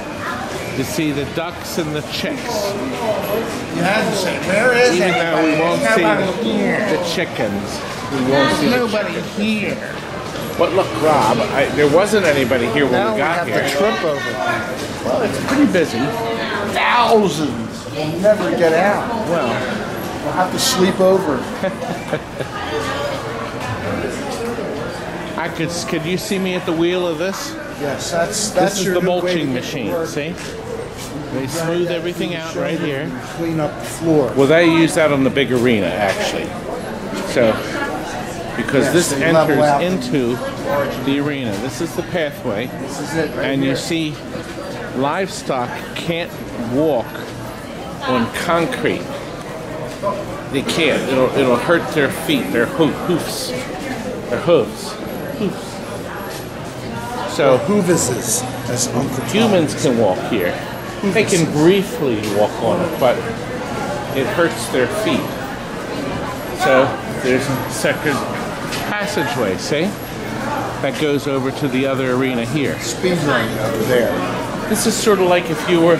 Speaker 1: to see the ducks and the chicks.
Speaker 2: You had to say, where is
Speaker 1: Even though we won't see the chickens. There's nobody here. But look, Rob, there wasn't anybody here when we got here.
Speaker 2: Now we have to trip over.
Speaker 1: Well, it's pretty busy.
Speaker 2: Thousands will never get out.
Speaker 1: Well,
Speaker 2: we'll have to sleep over.
Speaker 1: Could you see me at the wheel of this?
Speaker 2: Yes, that's
Speaker 1: this is
Speaker 2: your
Speaker 1: the
Speaker 2: new way to
Speaker 1: mulching
Speaker 2: get
Speaker 1: machine.
Speaker 2: to work.
Speaker 1: See, they smooth everything out right here.
Speaker 2: Clean up the floor.
Speaker 1: Well, they use that on the big arena actually. So, because this enters into the arena. This is the pathway.
Speaker 2: This is it. Right
Speaker 1: and
Speaker 2: here.
Speaker 1: you see, livestock can't walk on concrete. They can't. It'll hurt their feet, their hoofs, their hooves. So
Speaker 2: hoovises, as Uncle
Speaker 1: humans can walk here. They can briefly walk on it, but it hurts their feet. So there's a second passageway, see? That goes over to the other arena here.
Speaker 2: Speed lane over there.
Speaker 1: This is sort of like if you were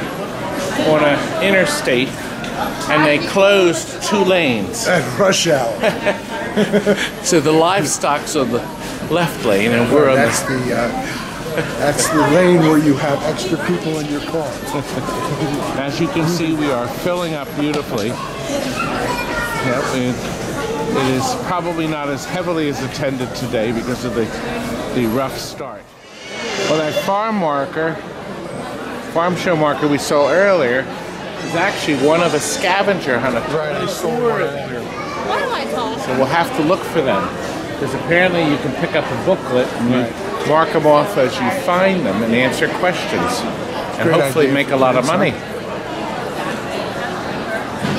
Speaker 1: on an interstate and they closed 2 lanes.
Speaker 2: At rush hour.
Speaker 1: So the livestock's on the left lane and we're on
Speaker 2: that's the lane where you have extra people in your car.
Speaker 1: As you can see, we are filling up beautifully. Yep, it is probably not as heavily as attended today because of the rough start. Well, that farm show marker we saw earlier is actually one of a scavenger hunt.
Speaker 2: Right, I saw one of them.
Speaker 1: So we'll have to look for them. Because apparently you can pick up a booklet and you mark them off as you find them and answer questions. And hopefully make a lot of money.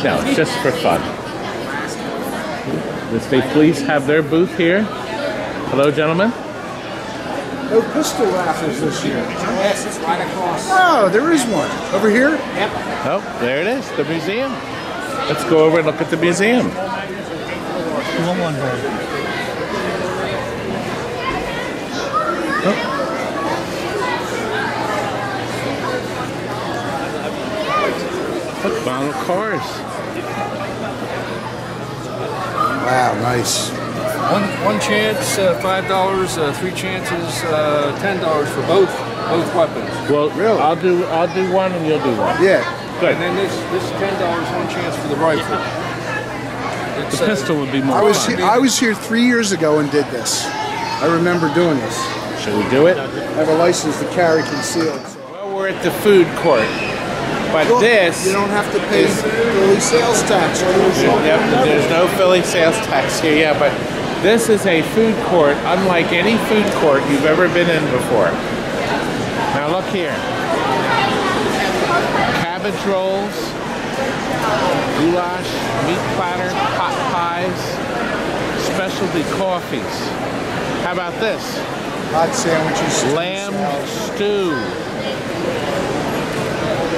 Speaker 1: No, it's just for fun. The state police have their booth here. Hello, gentlemen.
Speaker 2: No pistol raffles this year.
Speaker 12: Yes, it's right across.
Speaker 2: Oh, there is one. Over here?
Speaker 12: Yep.
Speaker 1: Oh, there it is, the museum. Let's go over and look at the museum. Look, model cars.
Speaker 2: Wow, nice.
Speaker 16: One chance, $5. 3 chances, $10 for both weapons.
Speaker 1: Well, really? I'll do one and you'll do one.
Speaker 2: Yeah.
Speaker 1: Good.
Speaker 16: And then this $10, 1 chance for the rifle.
Speaker 1: The pistol would be more fun.
Speaker 2: I was here 3 years ago and did this. I remember doing this.
Speaker 1: Should we do it?
Speaker 2: I have a license to carry concealed. So.
Speaker 1: Well, we're at the food court. But
Speaker 2: Look,
Speaker 1: this...
Speaker 2: You don't have to pay Philly sales tax.
Speaker 1: There's no Philly sales tax here, yeah, but this is a food court unlike any food court you've ever been in before. Now look here. Cabbage rolls, goulash, meat platter, pot pies, specialty coffees. How about this?
Speaker 2: Hot sandwiches.
Speaker 1: Lamb stew.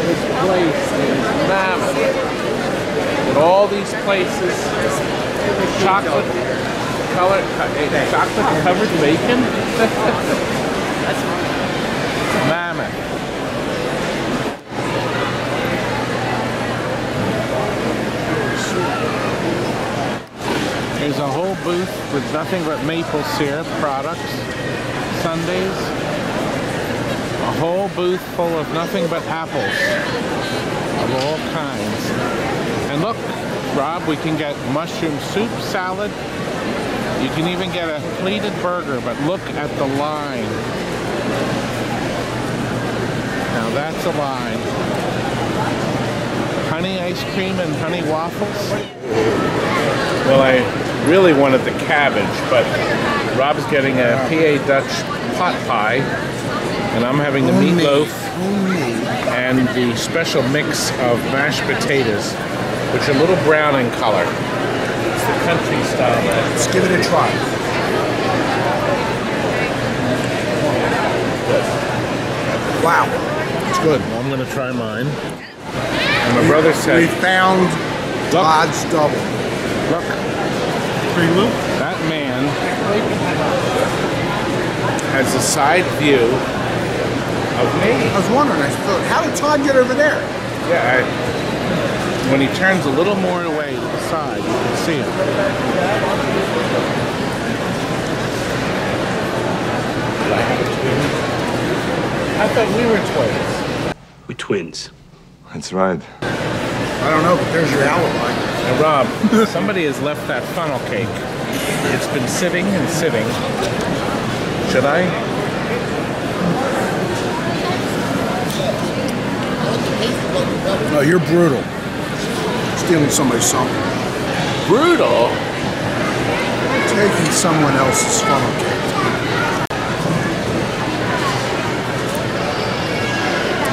Speaker 1: This place is mammoth. And all these places, chocolate covered bacon. Mammoth. There's a whole booth with nothing but maple syrup products, sundaes. A whole booth full of nothing but apples of all kinds. And look, Rob, we can get mushroom soup, salad. You can even get a pleated burger, but look at the line. Now that's a line. Honey ice cream and honey waffles. Well, I really wanted the cabbage, but Rob's getting a PA Dutch pot pie. And I'm having the meatloaf and the special mix of mashed potatoes, which are a little brown in color. It's the country style.
Speaker 2: Let's give it a try. Wow.
Speaker 1: It's good. Well, I'm going to try mine. And my brother said...
Speaker 2: We found Todd's double.
Speaker 1: Look. That man has a side view of me.
Speaker 2: I was wondering, I thought, how did Todd get over there?
Speaker 1: Yeah, when he turns a little more away, side. You can see him. I thought we were twins.
Speaker 10: We're twins.
Speaker 17: That's right.
Speaker 2: I don't know, but there's your alibi.
Speaker 1: Now, Rob, somebody has left that funnel cake. It's been sitting and sitting. Should I?
Speaker 2: No, you're brutal. Stealing somebody's something.
Speaker 1: Brutal?
Speaker 2: Taking someone else's funnel cake.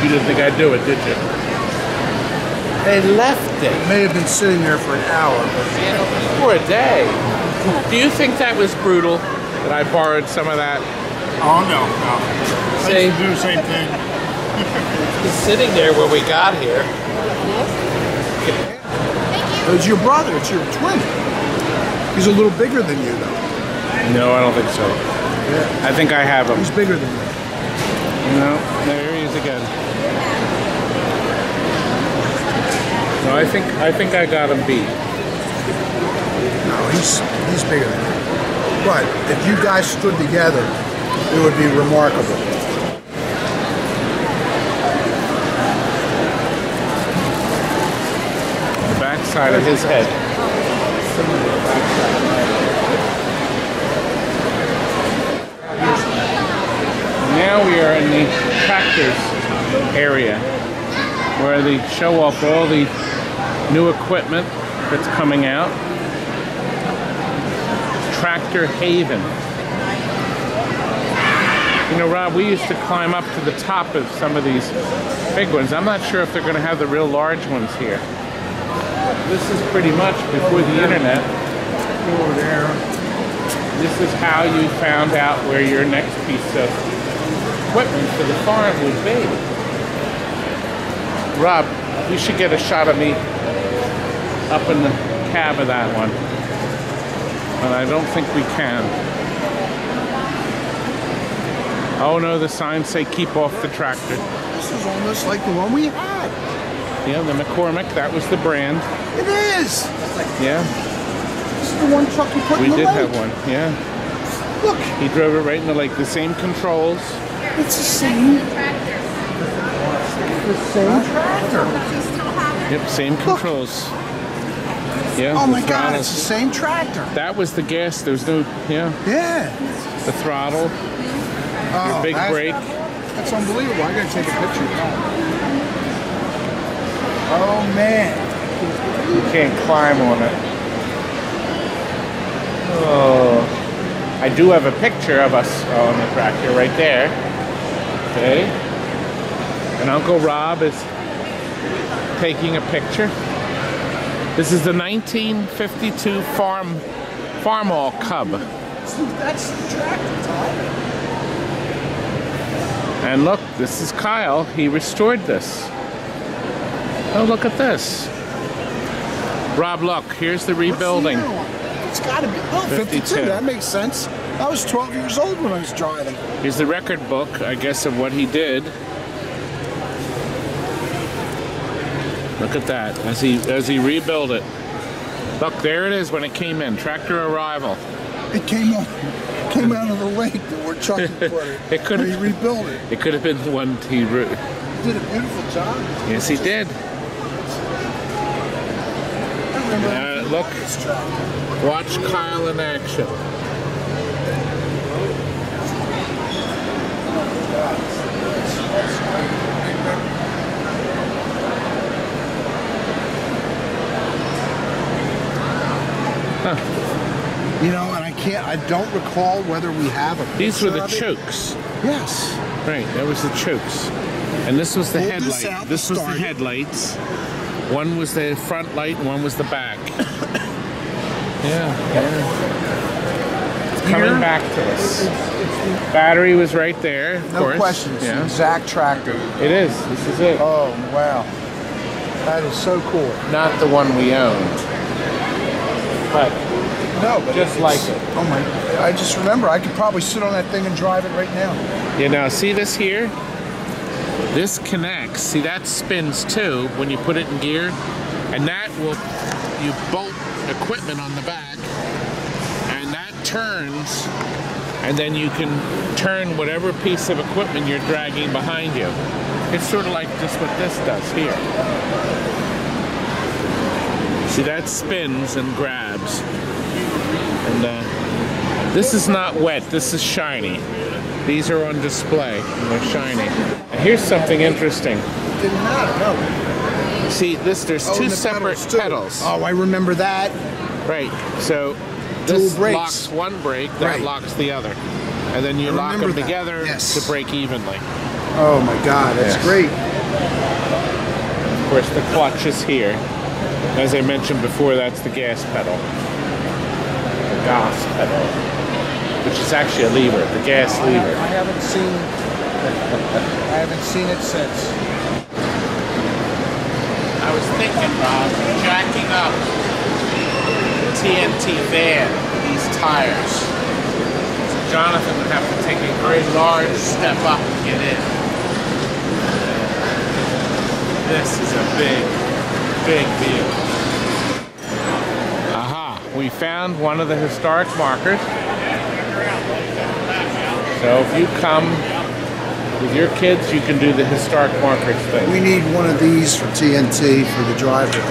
Speaker 1: You didn't think I'd do it, did you? They left it.
Speaker 2: It may have been sitting there for an hour, but...
Speaker 1: For a day. Do you think that was brutal, that I borrowed some of that?
Speaker 2: Oh, no.
Speaker 1: See?
Speaker 2: Do the same thing.
Speaker 1: He's sitting there when we got here.
Speaker 2: It's your brother. It's your twin. He's a little bigger than you, though.
Speaker 1: No, I don't think so.
Speaker 2: Yeah.
Speaker 1: I think I have him.
Speaker 2: He's bigger than you.
Speaker 1: No, there he is again. No, I think I got him beat.
Speaker 2: No, he's bigger than you. But if you guys stood together, it would be remarkable.
Speaker 1: The backside of his head. Now we are in the tractors area, where they show off all the new equipment that's coming out. Tractor Haven. You know, Rob, we used to climb up to the top of some of these big ones. I'm not sure if they're going to have the real large ones here. This is pretty much before the internet. Over there. This is how you found out where your next piece of equipment for the farm would be. Rob, we should get a shot of me up in the cab of that one. But I don't think we can. Oh no, the signs say keep off the tractor.
Speaker 2: This is almost like the one we had.
Speaker 1: Yeah, the McCormick, that was the brand.
Speaker 2: It is!
Speaker 1: Yeah.
Speaker 2: This is the one truck you put in the lake.
Speaker 1: We did have one, yeah.
Speaker 2: Look.
Speaker 1: He drove it right in the lake. The same controls.
Speaker 2: It's the same. The same tractor.
Speaker 1: Yep, same controls. Yeah.
Speaker 2: Oh my God, it's the same tractor.
Speaker 1: That was the gas. There was no, yeah.
Speaker 2: Yeah.
Speaker 1: The throttle. Your big brake.
Speaker 2: That's unbelievable. I gotta take a picture of that. Oh man.
Speaker 1: You can't climb on it. Oh. I do have a picture of us on the tractor right there. Okay. And Uncle Rob is taking a picture. This is the 1952 Farmall Cub.
Speaker 2: That's the tractor, Todd.
Speaker 1: And look, this is Kyle. He restored this. Oh, look at this. Rob, look, here's the rebuilding.
Speaker 2: It's got to be, oh, 52. That makes sense. I was 12 years old when I was driving.
Speaker 1: Here's the record book, I guess, of what he did. Look at that, as he rebuilt it. Look, there it is when it came in. Tractor arrival.
Speaker 2: It came out of the lake that we're chucking for it.
Speaker 1: It could have
Speaker 2: rebuilt it.
Speaker 1: It could have been the one he
Speaker 2: did a beautiful job.
Speaker 1: Yes, he did. Look, watch Kyle in action.
Speaker 2: Huh. You know, and I don't recall whether we have a.
Speaker 1: These were the chokes.
Speaker 2: Yes.
Speaker 1: Right, that was the chokes. And this was the headlight. This was the headlights. One was the front light and one was the back. Yeah. It's coming back to us. Battery was right there, of course.
Speaker 2: No question. It's
Speaker 1: the
Speaker 2: exact tractor.
Speaker 1: It is. This is it.
Speaker 2: Oh, wow. That is so cool.
Speaker 1: Not the one we owned. But
Speaker 2: no, but
Speaker 1: just like it.
Speaker 2: Oh my! I just remember I could probably sit on that thing and drive it right now.
Speaker 1: Yeah. Now see this here. This connects. See that spins too when you put it in gear, and that will you bolt equipment on the back, and that turns, and then you can turn whatever piece of equipment you're dragging behind you. It's sort of like just what this does here. See, that spins and grabs. And this is not wet, this is shiny. These are on display, and they're shiny. And here's something interesting.
Speaker 2: Didn't matter, no.
Speaker 1: See, there's two separate pedals.
Speaker 2: Oh, I remember that.
Speaker 1: Right, so this locks one brake, that locks the other. And then you lock them together to brake evenly.
Speaker 2: Oh my God, that's great.
Speaker 1: Of course, the clutch is here. As I mentioned before, that's the gas pedal. The gas pedal, which is actually a lever, the gas lever.
Speaker 2: I haven't seen it since.
Speaker 1: I was thinking, Rob, jacking up the TNT van, these tires. So Jonathan would have to take a very large step up to get in. This is a big, big vehicle. Aha, we found one of the historic markers. So if you come with your kids, you can do the historic markers thing.
Speaker 2: We need one of these for TNT for the driveway.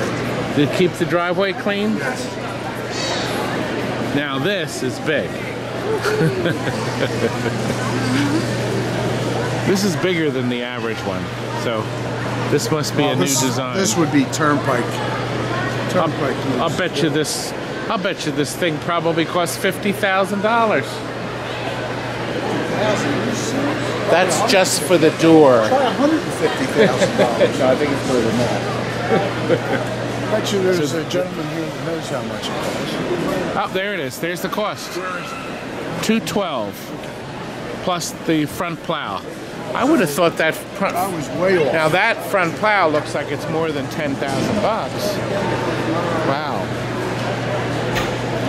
Speaker 1: To keep the driveway clean? Yes. Now this is big. This is bigger than the average one. So this must be a new design.
Speaker 2: This would be turnpike.
Speaker 1: I'll bet you this thing probably costs $50,000. That's just for the door.
Speaker 2: Try $150,000.
Speaker 1: No, I think it's more than that.
Speaker 2: I bet you there's a gentleman here that knows how much it costs.
Speaker 1: Oh, there it is. There's the cost. $212 plus the front plow. I would have thought that front.
Speaker 2: I was way off.
Speaker 1: Now that front plow looks like it's more than $10,000. Wow.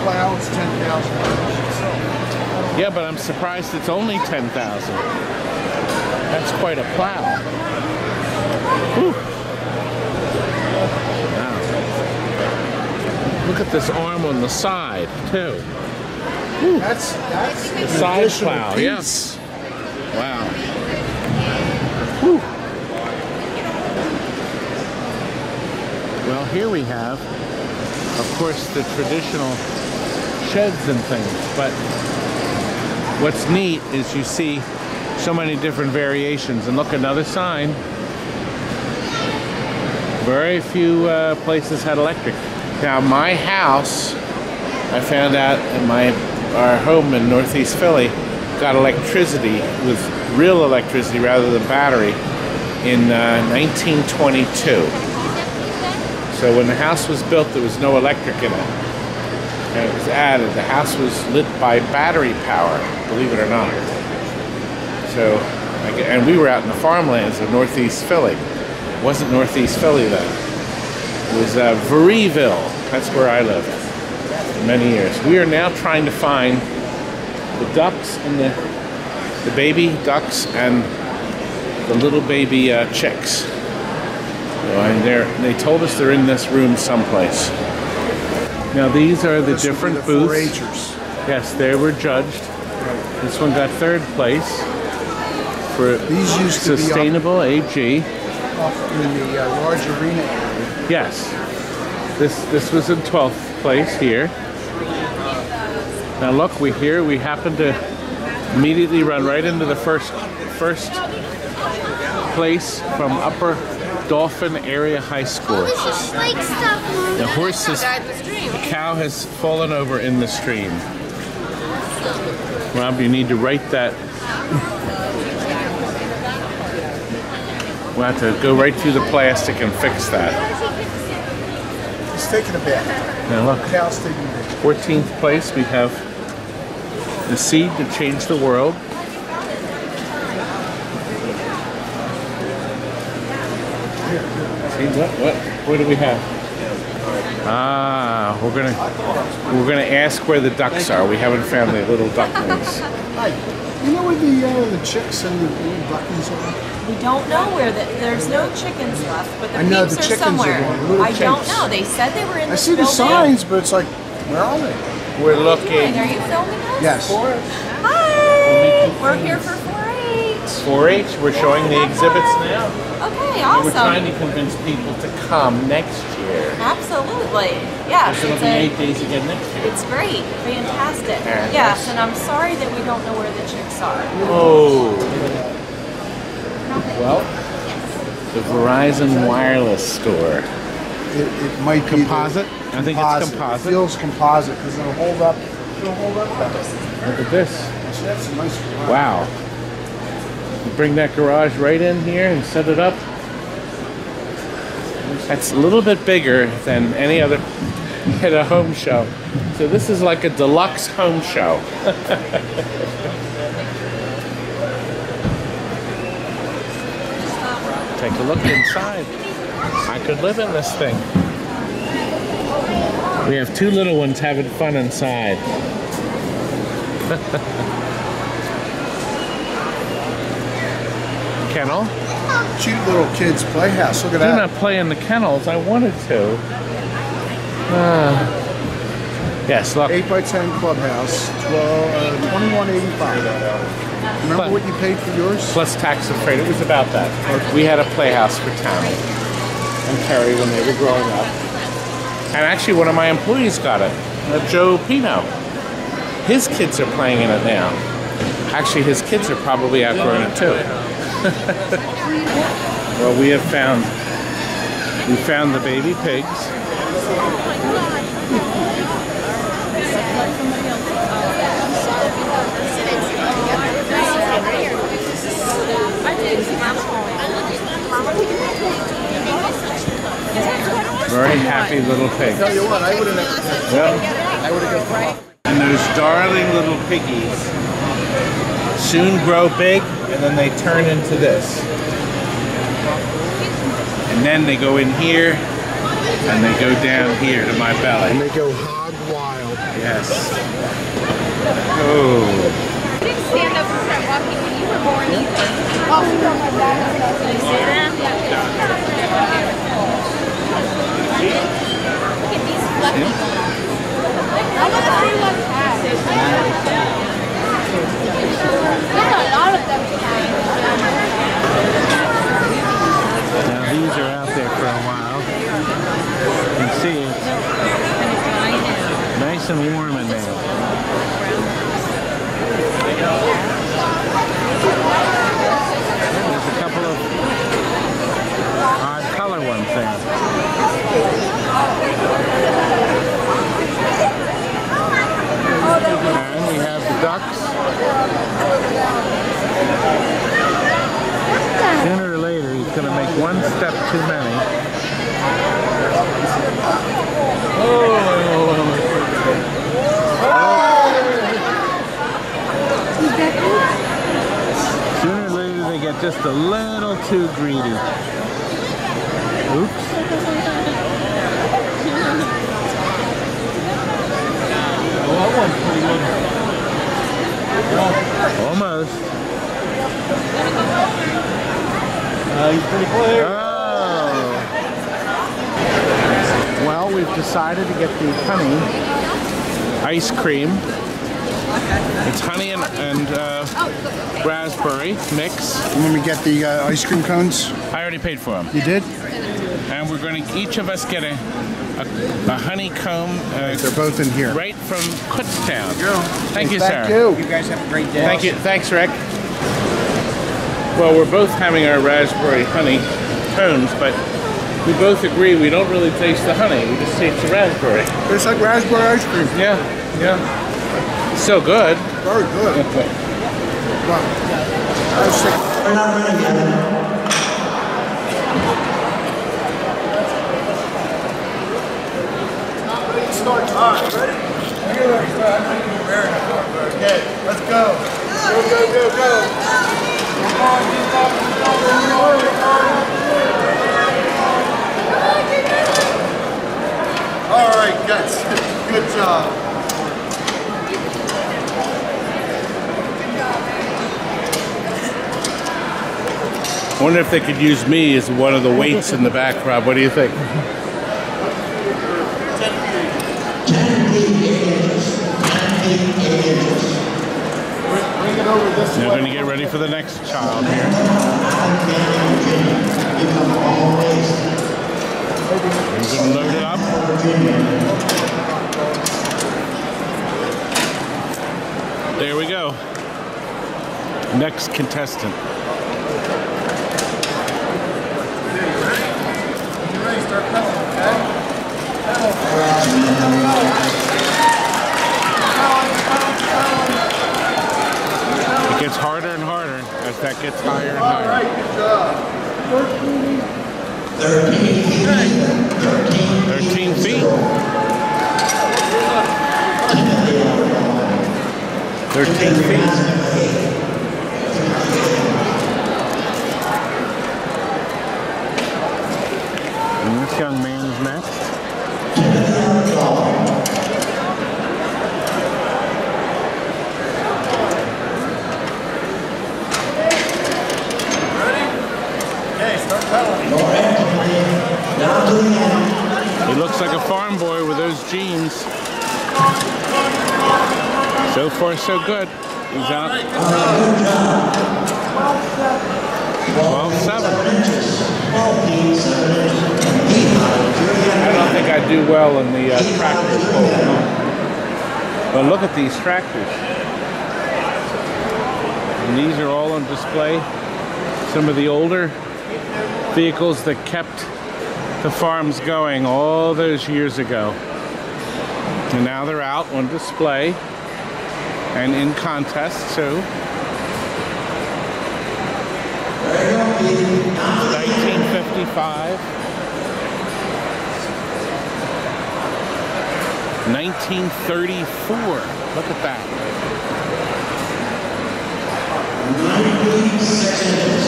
Speaker 2: Plow is $10,000.
Speaker 1: Yeah, but I'm surprised it's only $10,000. That's quite a plow. Whew. Wow. Look at this arm on the side too. Whew.
Speaker 2: That's
Speaker 1: the side plow. Yes. Wow. Whew. Well, here we have, of course, the traditional sheds and things, but what's neat is you see so many different variations. And look, another sign. Very few places had electric. Now, my house, I found out in our home in Northeast Philly, got electricity with real electricity rather than battery in 1922. So when the house was built, there was no electric in it. And it was added. The house was lit by battery power, believe it or not. So, and we were out in the farmlands of Northeast Philly. It wasn't Northeast Philly then. It was Verieville. That's where I lived for many years. We are now trying to find the ducks and the baby ducks and the little baby chicks. And they told us they're in this room someplace. Now these are the different booths. Yes, they were judged. This one got 3rd place for Sustainable AG.
Speaker 2: Up in the large arena area.
Speaker 1: Yes. This was in 12th place here. Now look, we happen to immediately run right into the first place from Upper Dauphin Area High School. The cow has fallen over in the stream. Rob, you need to write that. We'll have to go right through the plastic and fix that.
Speaker 2: He's taking a bath.
Speaker 1: Now look,
Speaker 2: Cow's taking a bath.
Speaker 1: 14th place, we have the seed to change the world. See what do we have? Ah, we're gonna ask where the ducks are. We haven't found the little ducklings.
Speaker 2: Hi.
Speaker 15: You know where the chicks and the duckies are?
Speaker 9: We don't know where there's no chickens left, but the
Speaker 15: I know
Speaker 9: peeps
Speaker 15: the
Speaker 9: are
Speaker 15: chickens
Speaker 9: somewhere.
Speaker 15: are gone. Little
Speaker 9: I don't
Speaker 15: chicks.
Speaker 9: know. They said they were in
Speaker 15: I
Speaker 9: this
Speaker 15: see the
Speaker 9: building.
Speaker 15: signs, but it's like, where are they?
Speaker 1: We're
Speaker 9: Are
Speaker 1: looking.
Speaker 9: you filming us?
Speaker 15: Yes.
Speaker 9: Hi! We're here for 4-H.
Speaker 1: 4-H. We're showing the exhibits now.
Speaker 9: Okay,
Speaker 1: We're trying
Speaker 9: awesome.
Speaker 1: to convince people to come next year.
Speaker 9: Absolutely. Yes.
Speaker 1: It'll
Speaker 9: It's
Speaker 1: be 8 days again next year.
Speaker 9: It's great. Fantastic.
Speaker 1: And
Speaker 9: Yes, and I'm sorry that we don't know where the chicks are.
Speaker 1: Oh. Well, the Verizon Wireless store.
Speaker 2: It might be
Speaker 1: Composite? I think it's composite.
Speaker 2: It feels composite because it'll hold up. It'll hold up better.
Speaker 1: Look at this.
Speaker 2: That's a nice garage.
Speaker 1: Wow. You bring that garage right in here and set it up. That's a little bit bigger than any other at a home show. So this is like a deluxe home show. Take a look inside. I could live in this thing. We have two little ones having fun inside. Kennel?
Speaker 2: Cute little kids playhouse. Look at
Speaker 1: Do
Speaker 2: that.
Speaker 1: not play in the kennels. I wanted to. Yes, look.
Speaker 2: 8x10 clubhouse. $21.85. Remember what you paid for yours?
Speaker 1: Plus tax and freight. It was about that. We had a playhouse for Tammy and Carrie when they were growing up. And actually, one of my employees got it. Joe Pino. His kids are playing in it now. Actually, his kids are probably outgrowing it too. Well, we found the baby pigs. Very happy little pigs.
Speaker 2: Tell you what, I would have.
Speaker 1: Yep.
Speaker 2: I would have got.
Speaker 1: And those darling little piggies soon grow big, and then they turn into this. And then they go in here, and they go down here to my belly.
Speaker 15: And they go hog wild.
Speaker 1: Yes. Oh.
Speaker 9: I didn't stand up and start walking when you were born either. Oh, you know my dad. Can you see them? Look at these fluffy ones. I want to see one cat. There's a lot of them.
Speaker 1: Now these are out there for a while. You can see it's nice and warm in there. There's a couple of odd color ones there. And we have the ducks. Sooner or later, he's going to make one step too many. Sooner or later, they get just a little too greedy. Oops.
Speaker 16: Oh, that one's pretty good.
Speaker 1: Almost.
Speaker 16: He's pretty clear.
Speaker 1: Oh. Well, we've decided to get the honey ice cream. It's honey and raspberry mix.
Speaker 2: You want me to get the ice cream cones?
Speaker 1: I already paid for them.
Speaker 2: You did?
Speaker 1: And we're going to each of us get a honeycomb.
Speaker 2: They're both in here.
Speaker 1: Right from Kutztown.
Speaker 2: Thank
Speaker 1: you,
Speaker 2: thank
Speaker 1: sir.
Speaker 2: you.
Speaker 3: You guys have a great day.
Speaker 1: Thank you. Thanks, Rick. Well, we're both having our raspberry honey cones, but we both agree we don't really taste the honey. We just taste the raspberry.
Speaker 2: It's like raspberry ice cream.
Speaker 1: Yeah, yeah. Still good.
Speaker 2: Very good. Wow.
Speaker 12: We're not ready yet.
Speaker 2: Start time. Ready? Okay, let's go. Go, go, go, go. All right, guys. Good job.
Speaker 1: I wonder if they could use me as one of the weights in the back, Rob. What do you think?
Speaker 17: 10 feet 8 inches. 10 feet 8 inches.
Speaker 1: Bring it over this way. Now we're going to get ready for the next child here. We're going to load it up. There we go. Next contestant. It gets harder and harder as that gets higher and higher.
Speaker 17: All right, good job. 13 feet.
Speaker 1: 13 feet. And this young man is next. He looks like a farm boy with those jeans. So far, so good. He's out. 12-7. I don't think I do well in the tractor pull. But look at these tractors. And these are all on display. Some of the older vehicles that kept the farms going all those years ago. And now they're out on display and in contest too. 1955. 1934. Look at that.
Speaker 17: 96 inches.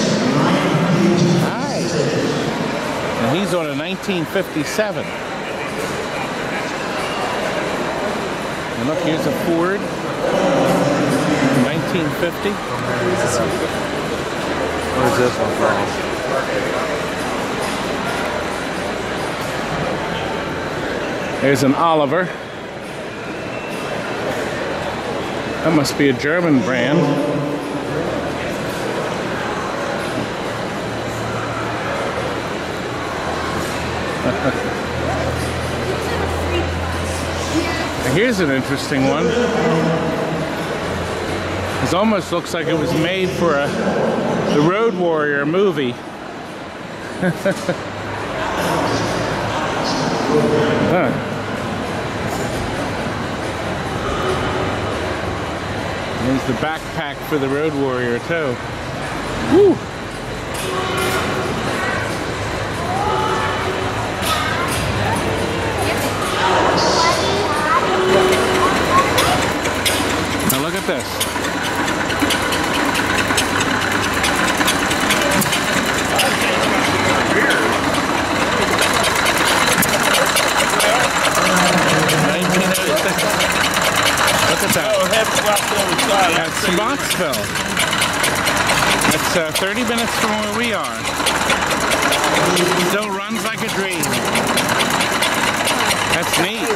Speaker 1: Nice. And he's on a 1957. And look, here's a Ford. 1950.
Speaker 3: Where's this one from?
Speaker 1: There's an Oliver. That must be a German brand. Here's an interesting one. It almost looks like it was made for the Road Warrior movie. Huh. There's the backpack for the Road Warrior too. Woo! Now look at this. Look at that. That's Knoxville. That's 30 minutes from where we are. Still runs like a dream. That's neat.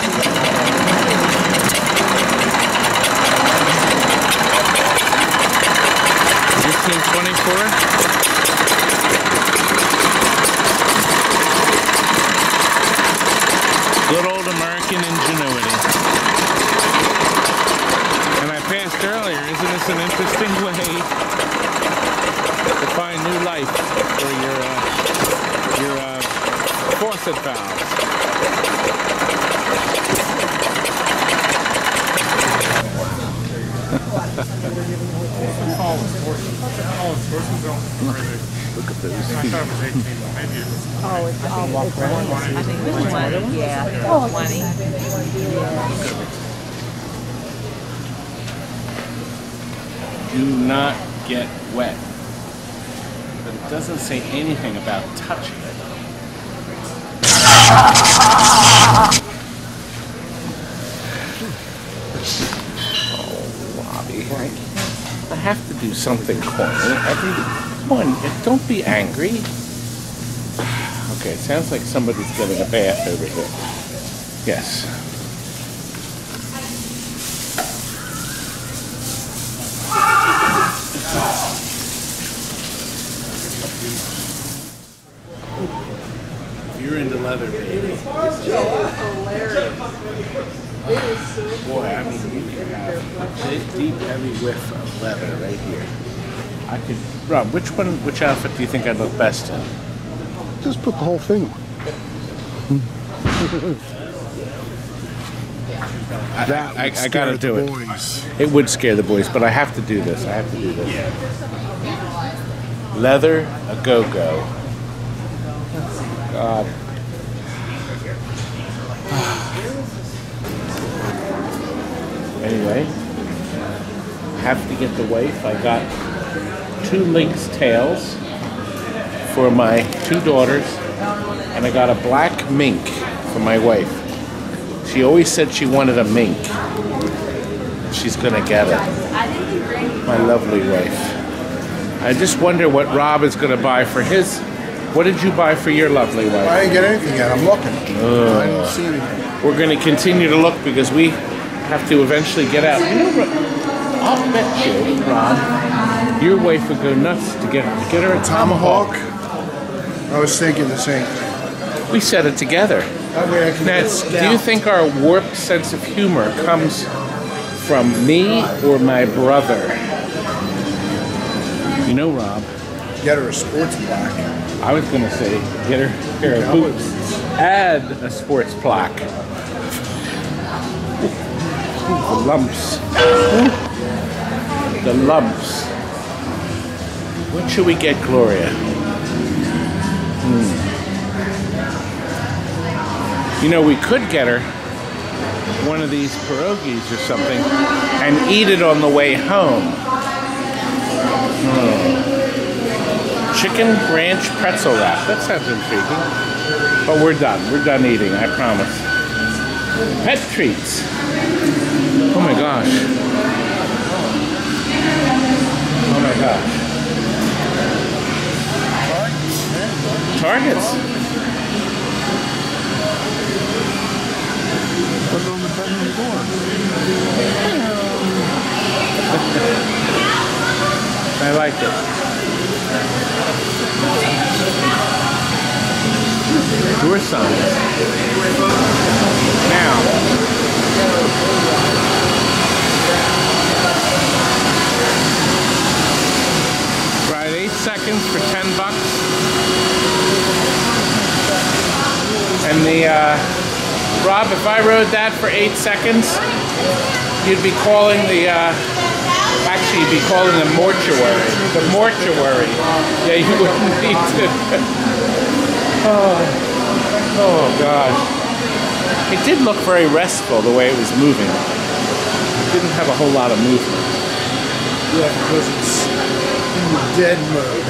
Speaker 1: 1924. Good old American ingenuity. And I passed earlier, isn't this an interesting way to find new life for your faucet valves? Look at those feet.
Speaker 8: Oh, it's all I think it was 20. Yeah. Oh, 20.
Speaker 1: Do not get wet. But it doesn't say anything about touching it. Oh, Robbie. I have to do something corny every on, don't be angry. Okay, it sounds like somebody's getting a bath over here. Yes. You're into leather, baby. Boy, I mean, you can have a deep, heavy whiff of leather right here. I could, Rob, which outfit do you think I'd look best in?
Speaker 15: Just put the whole thing on.
Speaker 1: I gotta do it. It would scare the boys, but I have to do this. I have to do this. Leather a go-go. God. Anyway, have to get the wife. I got 2 lynx tails for my 2 daughters, and I got a black mink for my wife. She always said she wanted a mink. She's gonna get it. My lovely wife. I just wonder what Rob is gonna buy for his. What did you buy for your lovely wife?
Speaker 2: I didn't get anything yet. I'm looking. I didn't see anything.
Speaker 1: We're going to continue to look because we have to eventually get out. You know, I'll bet you, Rob, your wife would go nuts to get her a tomahawk.
Speaker 2: I was thinking the same thing.
Speaker 1: We said it together.
Speaker 2: That way I can
Speaker 1: Now, do you think our warped sense of humor comes from me or my brother? You know, Rob.
Speaker 2: Get her a sports plaque.
Speaker 1: I was going to say, get her a pair of boots. Add a sports plaque. The lumps. The lumps. What should we get Gloria? You know, we could get her one of these pierogies or something and eat it on the way home. Chicken ranch pretzel wrap. That sounds intriguing. But we're done. We're done eating, I promise. Pet treats. Oh my gosh. Oh my gosh. Targets.
Speaker 15: Put it on the bedroom door.
Speaker 1: I like it. Door signs. Now, ride 8 seconds for $10. And the Rob, if I rode that for 8 seconds, you'd be calling the actually, you'd be calling the mortuary. The mortuary. Yeah, you wouldn't need to. Oh gosh. It did look very restful the way it was moving. It didn't have a whole lot of movement.
Speaker 2: Yeah, because it's in the dead mode.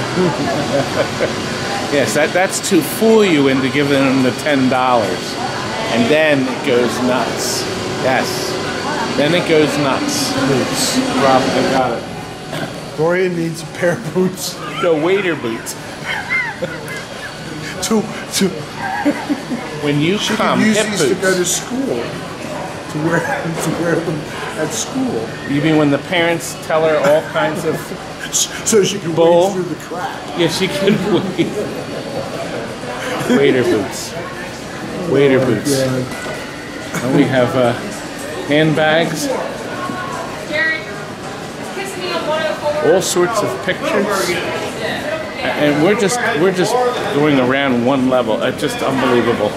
Speaker 1: Yes, that's to fool you into giving them the $10. And then it goes nuts. Yes. Then it goes nuts.
Speaker 2: Boots.
Speaker 1: Rob, I got it.
Speaker 2: Gloria needs a pair of boots.
Speaker 1: The waiter boots. When you
Speaker 2: she
Speaker 1: come,
Speaker 2: could use
Speaker 1: hip
Speaker 2: these
Speaker 1: boots.
Speaker 2: to go to school. To wear them at school.
Speaker 1: You mean when the parents tell her all kinds of
Speaker 2: so she can
Speaker 1: bull?
Speaker 2: wade through the crack.
Speaker 1: Yeah, she can wade. Waiter boots. Waiter boots. And we have handbags. All sorts of pictures. And we're just going around one level. It's just unbelievable.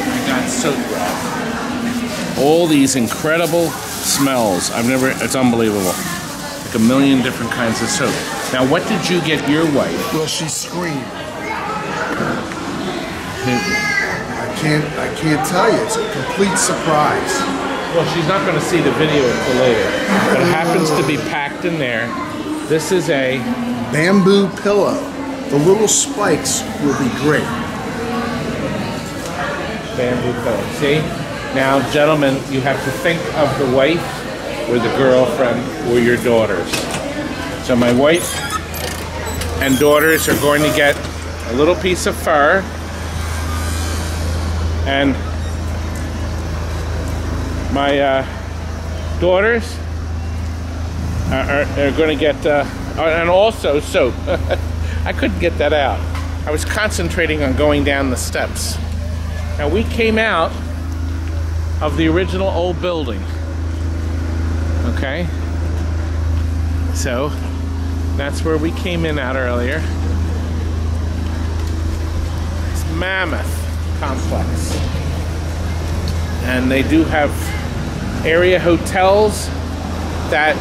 Speaker 1: I got soap wrap. All these incredible smells. It's unbelievable. Like a million different kinds of soap. Now, what did you get your wife?
Speaker 2: Well, she screamed. I can't tell you. It's a complete surprise.
Speaker 1: Well, she's not going to see the video until later. But it happens to be packed in there. This is a
Speaker 2: bamboo pillow. The little spikes will be great.
Speaker 1: Bamboo pillow. See? Now, gentlemen, you have to think of the wife or the girlfriend or your daughters. So my wife and daughters are going to get a little piece of fur, and my daughters are going to get, and also soap. I couldn't get that out. I was concentrating on going down the steps. Now we came out of the original old building. Okay? So that's where we came in out earlier. It's Mammoth Complex. And they do have area hotels that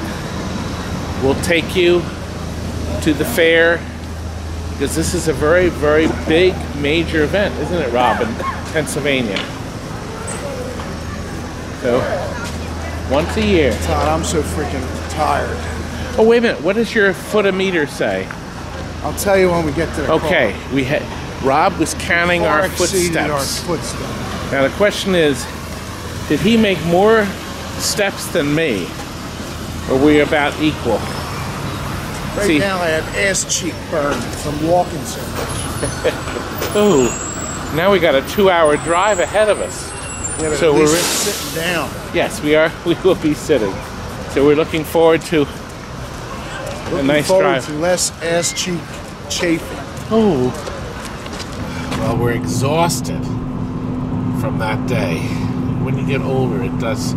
Speaker 1: will take you to the fair, because this is a very, very big, major event, isn't it, Rob, in Pennsylvania? So, once a year.
Speaker 2: Todd, I'm so freaking tired.
Speaker 1: Oh, wait a minute. What does your foot-a-meter say?
Speaker 2: I'll tell you when we get to the
Speaker 1: okay,
Speaker 2: car.
Speaker 1: we had Rob was counting
Speaker 2: Far
Speaker 1: our
Speaker 2: exceeded
Speaker 1: footsteps.
Speaker 2: our footsteps.
Speaker 1: Now the question is, did he make more steps than me, or were we about equal?
Speaker 2: Right now I have ass cheek burn from walking so much.
Speaker 1: Oh, now we got a 2-hour drive ahead of us.
Speaker 2: Yeah, but
Speaker 1: so
Speaker 2: at least
Speaker 1: we're
Speaker 2: sitting down.
Speaker 1: Yes, we are. We will be sitting. So we're looking forward to a nice drive.
Speaker 2: To less ass cheek chafing.
Speaker 1: Oh. Well, we're exhausted from that day. When you get older, it does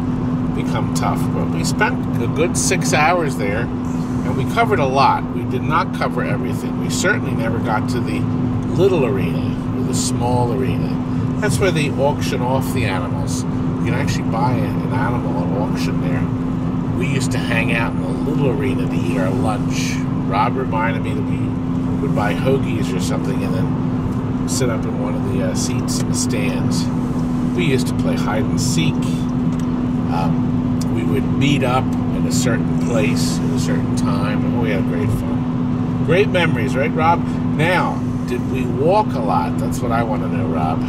Speaker 1: become tough. But we spent a good 6 hours there, and we covered a lot. We did not cover everything. We certainly never got to the little arena, or the small arena. That's where they auction off the animals. You can actually buy an animal at auction there. We used to hang out in the little arena to eat our lunch. Rob reminded me that we would buy hoagies or something and then sit up in one of the seats in the stands. We used to play hide and seek. We would meet up in a certain place at a certain time, and we had great fun. Great memories, right, Rob? Now, did we walk a lot? That's what I want to know, Rob.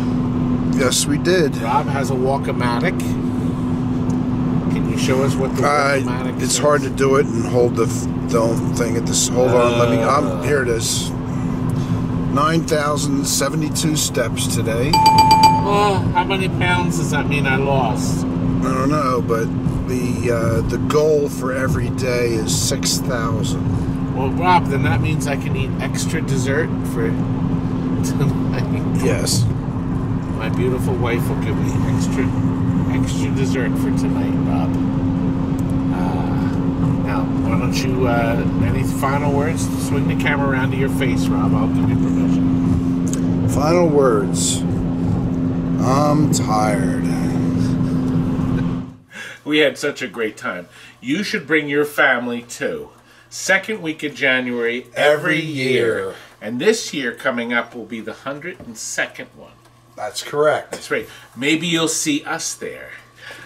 Speaker 2: Yes, we did.
Speaker 1: Rob has a Walk-O-Matic. Can you show us what the Walk-O-Matic is?
Speaker 2: It's hard to do it and hold the thing at this. Hold on, let me. Here it is. 9,072 steps today.
Speaker 1: Well, how many pounds does that mean I lost?
Speaker 2: I don't know, but the goal for every day is 6,000.
Speaker 1: Well, Rob, then that means I can eat extra dessert for tonight.
Speaker 2: Yes.
Speaker 1: My beautiful wife will give me extra dessert for tonight, Rob. Now, why don't you, any final words? Swing the camera around to your face, Rob. I'll give you permission.
Speaker 2: Final words. I'm tired.
Speaker 1: We had such a great time. You should bring your family too. Second week of January every year. And this year coming up will be the 102nd one.
Speaker 2: That's correct.
Speaker 1: That's right. Maybe you'll see us there.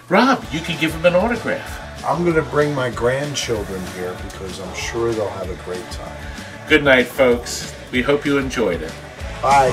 Speaker 1: Rob, you can give them an autograph.
Speaker 2: I'm going to bring my grandchildren here because I'm sure they'll have a great time.
Speaker 1: Good night, folks. We hope you enjoyed it.
Speaker 2: Bye.